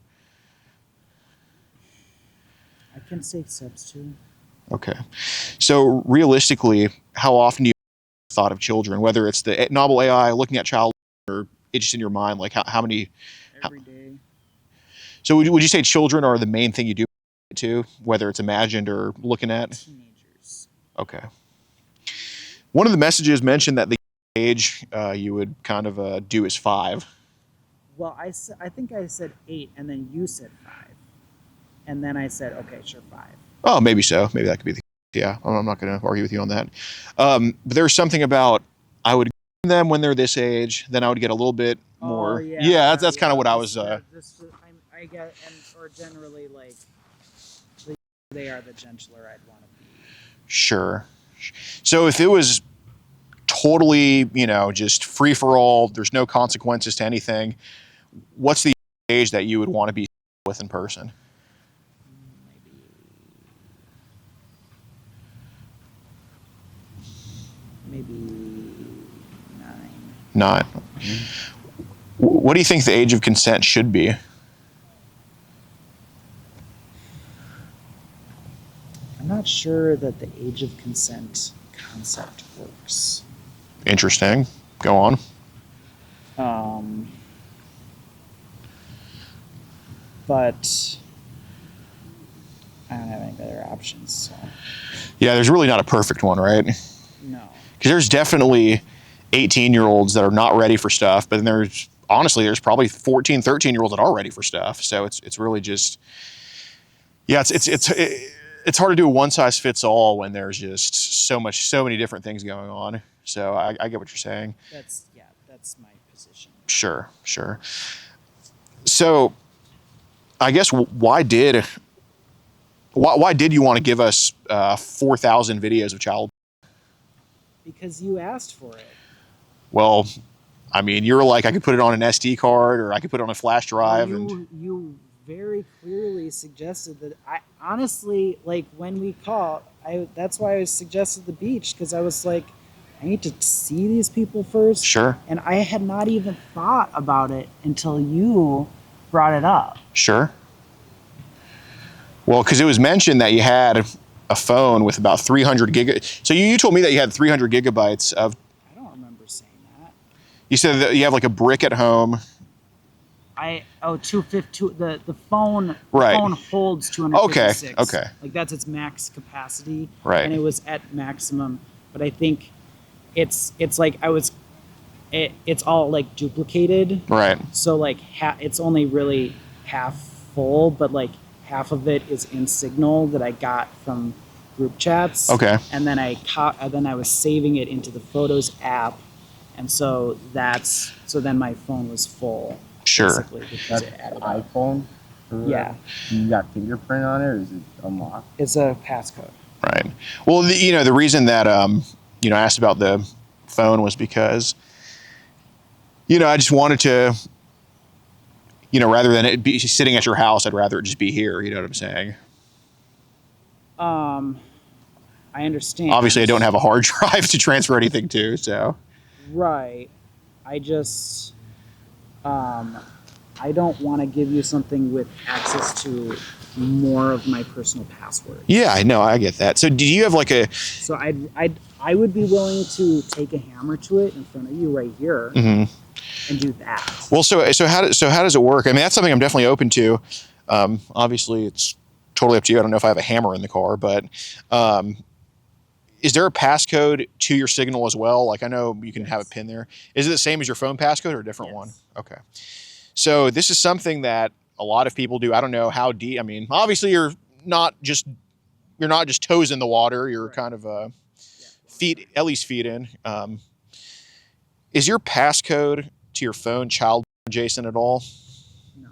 I can take steps too. Okay. So realistically, how often do you thought of children, whether it's the novel AI, looking at child, or it's just in your mind, like how many? Every day. So would you say children are the main thing you do to, whether it's imagined or looking at? Teenagers. Okay. One of the messages mentioned that the age you would kind of do is 5. Well, I think I said 8, and then you said 5, and then I said, okay, sure, 5. Oh, maybe so. Maybe that could be the yeah. I'm not going to argue with you on that. But there's something about I would give them when they're this age, then I would get a little bit more. Yeah, that's kind of what I was. I get, or generally like they are the gentler I'd want to be. Sure. So if it was totally, just free for all, there's no consequences to anything, what's the age that you would want to be with in person? Maybe 9. 9. What do you think the age of consent should be? I'm not sure that the age of consent concept works. Interesting. Go on. But I don't have any other options. So Yeah, there's really not a perfect one, right? no. Because there's definitely 18-year-olds that are not ready for stuff, but then there's probably 14, 13-year-olds that are ready for stuff. So it's really just, yeah, it's hard to do a one size fits all when there's just so many different things going on. So I get what you're saying. That's my position. Sure. So I guess why did Why did you want to give us 4,000 videos of child? Because you asked for it. Well, I mean, you were like, I could put it on an SD card or I could put it on a flash drive. You very clearly suggested that. I honestly, like, when we called, that's why I suggested the beach, because I was like, I need to see these people first. Sure. And I had not even thought about it until you brought it up. Sure. Well, because it was mentioned that you had a phone with about 300 gigabytes. So you told me that you had 300 gigabytes of. I don't remember saying that. You said that you have like a brick at home. 252. The phone. Right. The phone holds 256. Okay. Like that's its max capacity. Right. And it was at maximum, but I think it's like it's all like duplicated. Right. So like it's only really half full, but like half of it is in Signal that I got from group chats. Okay. And then I was saving it into the Photos app, and so then my phone was full. Sure. Basically, because That's it added up. iPhone? Yeah. You got fingerprint on it, or is it unlocked? It's a passcode. Right. Well, the reason that I asked about the phone was because I just wanted to, rather than it be sitting at your house, I'd rather it just be here. You know what I'm saying? I understand. Obviously, I don't have a hard drive to transfer anything to, so. Right. I just, I don't want to give you something with access to more of my personal passwords. Yeah, I know. I get that. So do you have like a... So I would be willing to take a hammer to it in front of you right here Mhm. and do that. Well, so how does it work? I mean, that's something I'm definitely open to. Obviously, it's totally up to you. I don't know if I have a hammer in the car, but is there a passcode to your Signal as well? Like I know you can have a pin there. Is it the same as your phone passcode or a different one? Okay. So this is something that a lot of people do. I don't know how deep. I mean, obviously you're not just toes in the water. You're kind of at least feet in. Is your passcode to your phone child adjacent at all? No.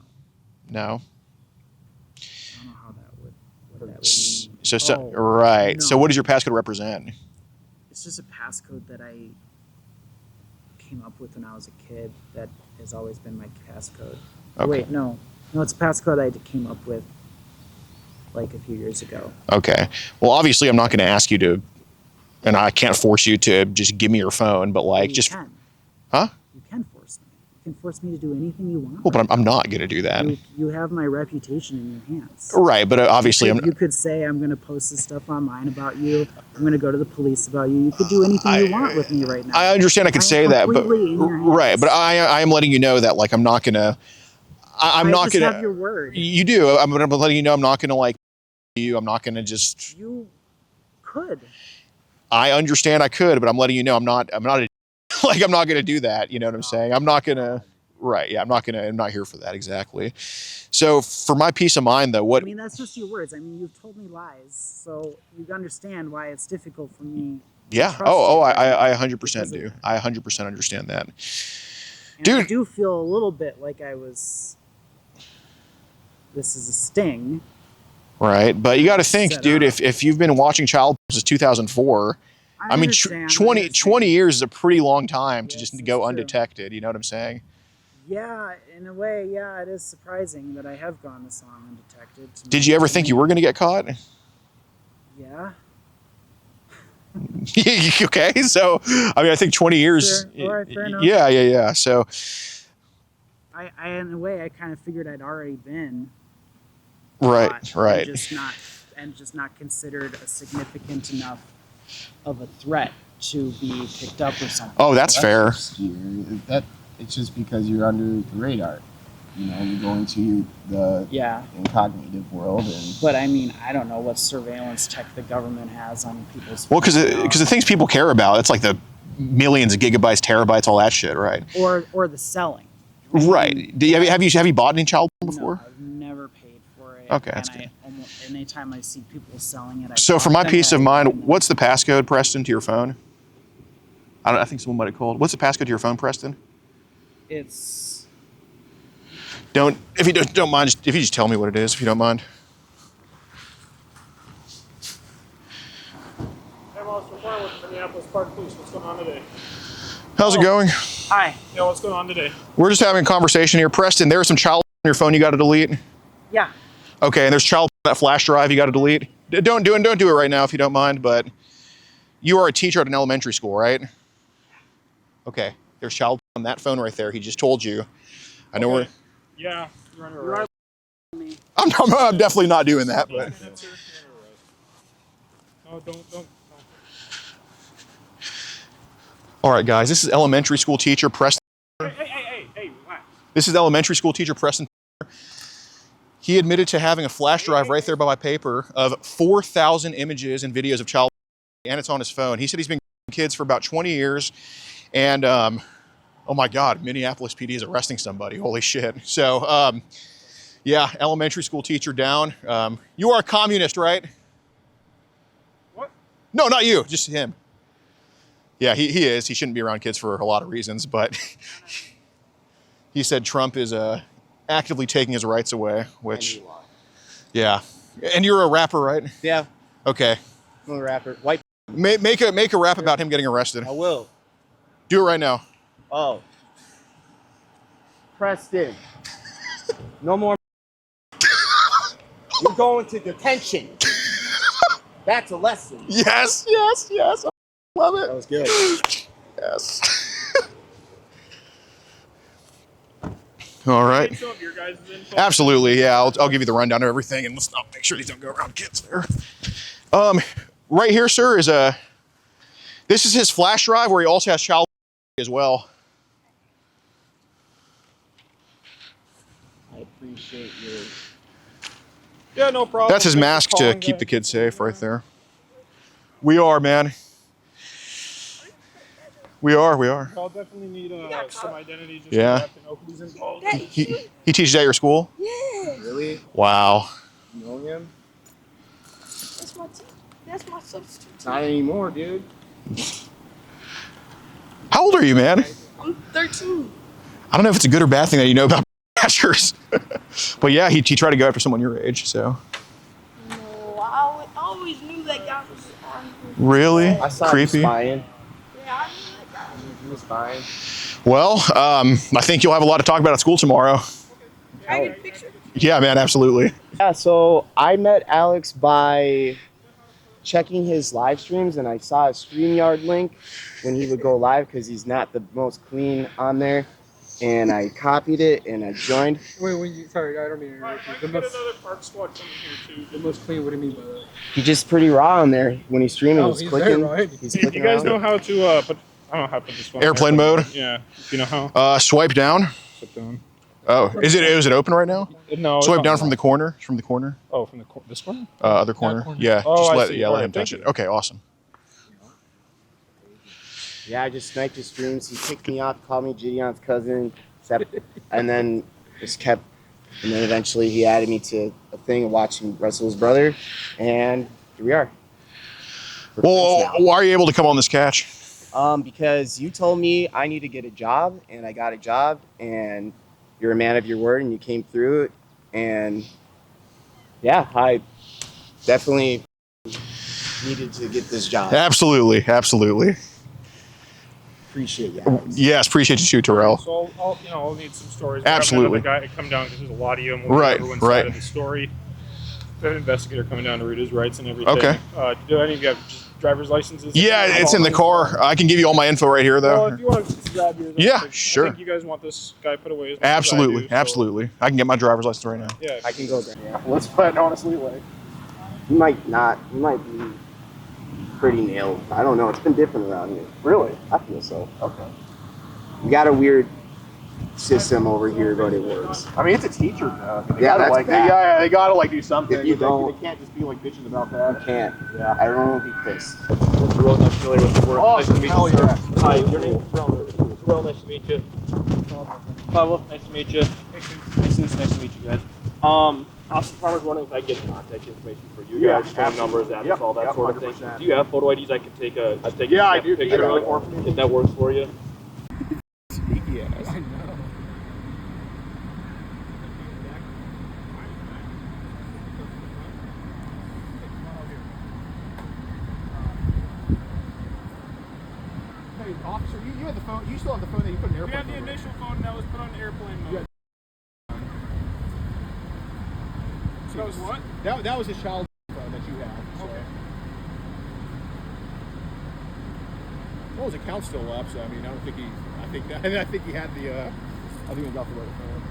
No. I don't know how what that would mean. So right. No. So what does your passcode represent? It's just a passcode that I came up with when I was a kid that has always been my passcode. Okay. Wait, no, it's a passcode I came up with like a few years ago. Okay. Well, obviously I'm not going to ask you to, and I can't force you to just give me your phone, but like You can. Huh? You can force me. You can force me to do anything you want. Well, but I'm not going to do that. You have my reputation in your hands. Right, but obviously You could say, I'm going to post this stuff online about you. I'm going to go to the police about you. You could do anything you want with me right now. I understand I could say that, but completely in your hands. right, but I am letting you know that like I'm not going to I'm not just going to have your word. You do. I'm letting you know I'm not going to like you. I'm not going to just You could. I understand I could, but I'm letting you know I'm not like I'm not going to do that, you know what I'm saying? I'm not going to right, yeah, I'm not here for that exactly. So for my peace of mind though, what I mean, that's just your words. I mean, you've told me lies, so you understand why it's difficult for me. Yeah. Trust Oh, you I 100% because do. of I 100% understand that. And Dude. I do feel a little bit like this is a sting. Right. But you got to think, Set dude, up. if you've been watching child since 2004, I mean, understand, 20 years is a pretty long time to Yes, just it's go true. undetected. You know what I'm saying? Yeah, in a way, yeah, it is surprising that I have gone this long undetected. Did you ever think you were going to get caught? Yeah. Okay. So, I mean, I think 20 years. Sure. All right, fair enough. Yeah. So, I in a way, I kind of figured I'd already been right. caught and just not considered a significant enough of a threat to be picked up or something. Oh, that's fair. Obscure. It's just because you're under the radar. You go into the incognitive world, But I mean, I don't know what surveillance tech the government has on people's. Well, because the things people care about, it's like the millions of gigabytes, terabytes, all that shit, right? Or the selling. Right. Have you bought any child porn before? No, I've never paid for it. Okay, that's good. Anytime I see people selling it, So for my peace of mind, what's the passcode, Preston, to your phone? I think someone might have called. What's the passcode to your phone, Preston? It's. If you don't mind, if you just tell me what it is, if you don't mind. I'm also Farmer with Minneapolis Park Police. What's going on today? How's it going? Hi. Yeah, what's going on today? We're just having a conversation here. Preston, there's some child on your phone you got to delete. Yeah. Okay, and there's child on that flash drive you got to delete. Don't do it right now if you don't mind, but you are a teacher at an elementary school, right? Okay, there's child on that phone right there. He just told you. I know Okay. Yeah, you're under arrest. I'm definitely not doing that, but. No, don't. All right, guys, this is elementary school teacher Preston. Hey, relax. This is elementary school teacher Preston. He admitted to having a flash drive right there by my paper of 4,000 images and videos of child, and it's on his phone. He said he's been kids for about 20 years, and oh my God, Minneapolis PD is arresting somebody. Holy shit! So yeah, elementary school teacher down. You are a communist, right? What? No, not you. Just him. Yeah, he is. He shouldn't be around kids for a lot of reasons, but he said Trump is actively taking his rights away, which, yeah. And you're a rapper, right? Yeah, Okay. I'm a rapper. White. Make a rap about him getting arrested. I will. Do it right now. Oh. Preston. No more. You're going to detention. That's a lesson. Yes. I love it. That was good. Yes. All right. Some of your guys' info. Absolutely. Yeah, I'll give you the rundown of everything, and let's make sure these don't go around kids there. Right here, sir, is this is his flash drive where he also has child as well. I appreciate your. Yeah, no problem. That's his Thanks for mask to calling, keep guys. the kids safe right there. We are, man. We are. I'll definitely need some identity just Yeah. so I have to know who's involved. He teaches at your school? Really? Wow. You know him? That's my substitute. Not anymore, dude. How old are you, man? I'm 13. I don't know if it's a good or bad thing that you know about Poachers. But yeah, he tried to go after someone your age, so. No, I always knew that guy was on. Really? I saw Creepy. him spying. Yeah, I knew that guy. He was spying. Well, I think you'll have a lot to talk about at school tomorrow. Can I get a picture? Yeah, man, absolutely. Yeah, so I met Alex by checking his live streams, and I saw a StreamYard link when he would go live because he's not the most clean on there. And I copied it and I joined. Sorry, I don't mean to interrupt you. Get another park squad coming here too. The most clean, what do you mean by that? He's just pretty raw on there when he's streaming. Oh, he's he's clicking. there, right? He's Hey, clicking you guys around. know how to put? I don't know how to put this one. Airplane mode? Yeah. You know how? Swipe down. Sit down. Oh, is it open right now? No. it's Swipe not- down from the corner. From the corner. Oh, from this one. Other corner. corner. Yeah. Oh, just I let see. let Alright, him touch thank it. you. Okay, awesome. Yeah, I just sniped his streams. He kicked me off, called me Gideon's cousin, and then just kept. And then eventually he added me to a thing of watching wrestle his brother, and here we are. We're Well, friends now. why are you able to come on this catch? Because you told me I need to get a job, and I got a job, and you're a man of your word, and you came through it, and yeah, I definitely needed to get this job. Absolutely. Appreciate you. Alex. Yes, appreciate you too, Terrell. So I'll need some stories. Absolutely. We're having another guy come down because there's a lot of you. And we'll Right, get everyone's right. side of the story. We have an investigator coming down to read his rights and everything. Okay. Do any of you have just driver's licenses? Yeah, it's in the car. I can give you all my info right here, Well, though. if you want to just grab yours. Yeah, I sure. think you guys want this guy put away as much as I do, so- Absolutely. I can get my driver's license right now. Yeah. I can go there. Yeah. Let's put it honestly like. You might not. You might be pretty nailed. I don't know. It's been different around here. Really? I feel so. Okay. We got a weird system over here, but it works. I mean, it's a teacher, though. They Yeah, gotta, that's like, bad. they gotta like do something. If you don't- they can't just be like bitching about You that. can't. Yeah. Everyone will be pissed. Mr. Rowe, not familiar with the work. Oh, Nice to meet hell you, sir. yeah. Hi, your name is Terrell. Terrell, nice to meet you. Pablo, nice to meet you. Nice to meet you guys. Austin Farmer's wondering if I can get contact information for you Yeah, guys, phone absolutely. numbers, address, Yep, all that yep, sort of thing. 100%. Do you have photo IDs I can take a Yeah, I do. picture Really of? If that works for you. Wait, officer, you had the phone. You still have the phone that you put in We airplane have the mode, right? initial phone that was put on airplane mode. Yeah. That was what? That was his child phone that you had. So. Okay. Well, his account's still up, so I mean, I don't think he. I think he had the. I think he got the right phone.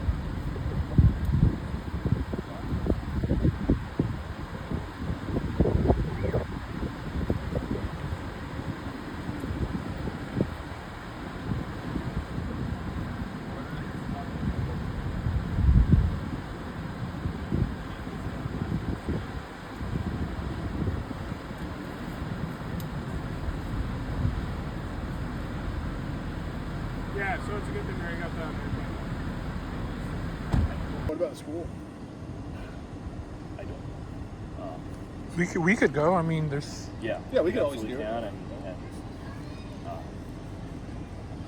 Yeah, so it's a good thing Mary got that on airplane mode. What about the school? I don't. We could go. I mean, there's. Yeah. Yeah, we could always absolutely do it. can, and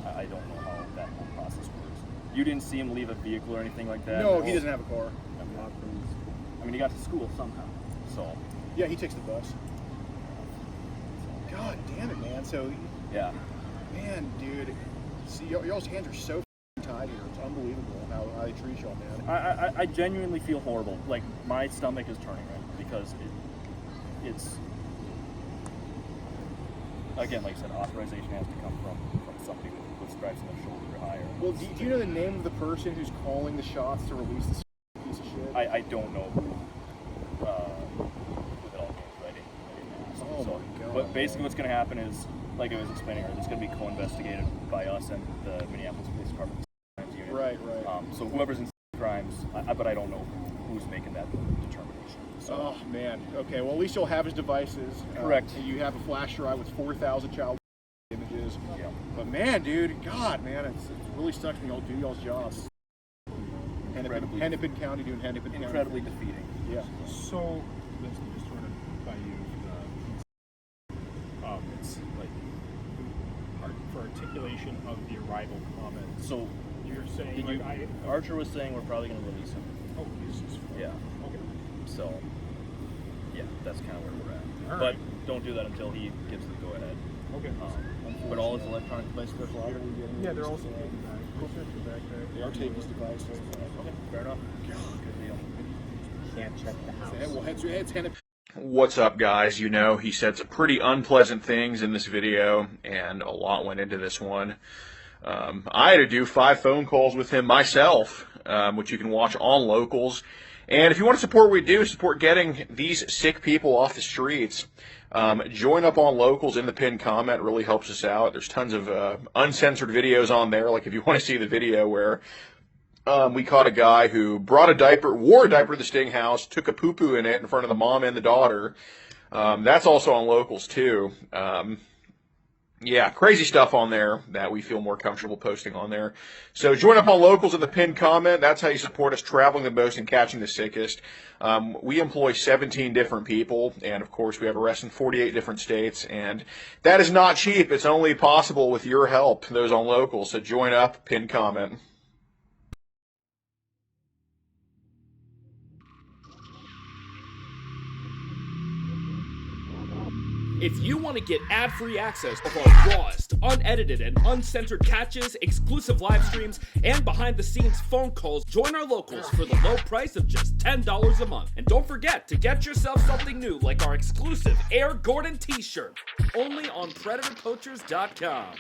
I don't know how that whole process works. You didn't see him leave a vehicle or anything like that? No, he doesn't have a car. I mean, he got to school somehow, so. Yeah, he takes the bus. God damn it, man. So, Yeah. man, dude. See, y'all's hands are so tied here. It's unbelievable how they treat y'all, man. I genuinely feel horrible. Like, my stomach is turning right because it's again, like I said, authorization has to come from somebody with stripes on their shoulder or higher. Well, do you know the name of the person who's calling the shots to release this piece of shit? I don't know who it all came from. I didn't ask. Oh my God, but basically man. what's going to happen is, like I was explaining earlier, it's going to be co-investigated by us and the Minneapolis Police Department crimes unit. Right. So whoever's in crimes, but I don't know who's making that determination. So. Oh, man. Okay, well, at least you'll have his devices. Correct. And you have a flash drive with 4,000 child images. Yeah. But, man, dude, God, man, it really sucks when y'all do y'all's jobs. Hennepin County doing Hennepin County. Incredibly defeating. Yeah. So, let's just sort of by you. It's like for articulation of the arrival comment. So you're saying did like Archer was saying we're probably going to release him. Oh, Jesus. Yeah. Okay. So yeah, that's kind of where we're at. All but right. don't do that until he gives the go ahead. Okay. But all his electronic devices are Why are we getting Yeah, they're this also today? taking back. They are taking his devices. Okay, fair enough. Good deal. Can't check the house. Well, it's Hennepin. What's up, guys? You know, he said some pretty unpleasant things in this video, and a lot went into this one. I had to do 5 phone calls with him myself, which you can watch on Locals. And if you want to support what we do, support getting these sick people off the streets, join up on Locals in the pinned comment. It really helps us out. There's tons of uncensored videos on there. Like if you want to see the video where we caught a guy who wore a diaper to the Sting house, took a poo-poo in it in front of the mom and the daughter. That's also on Locals too. Yeah, crazy stuff on there that we feel more comfortable posting on there. So join up on Locals in the pinned comment. That's how you support us traveling the most and catching the sickest. We employ 17 different people, and of course we have arrests in 48 different states, and that is not cheap. It's only possible with your help, those on Locals. So join up, pinned comment. If you want to get ad-free access of our rawest, unedited, and uncensored catches, exclusive live streams, and behind-the-scenes phone calls, join our Locals for the low price of just $10 a month. And don't forget to get yourself something new like our exclusive Air Gordon t-shirt, only on PredatorPoachers.com.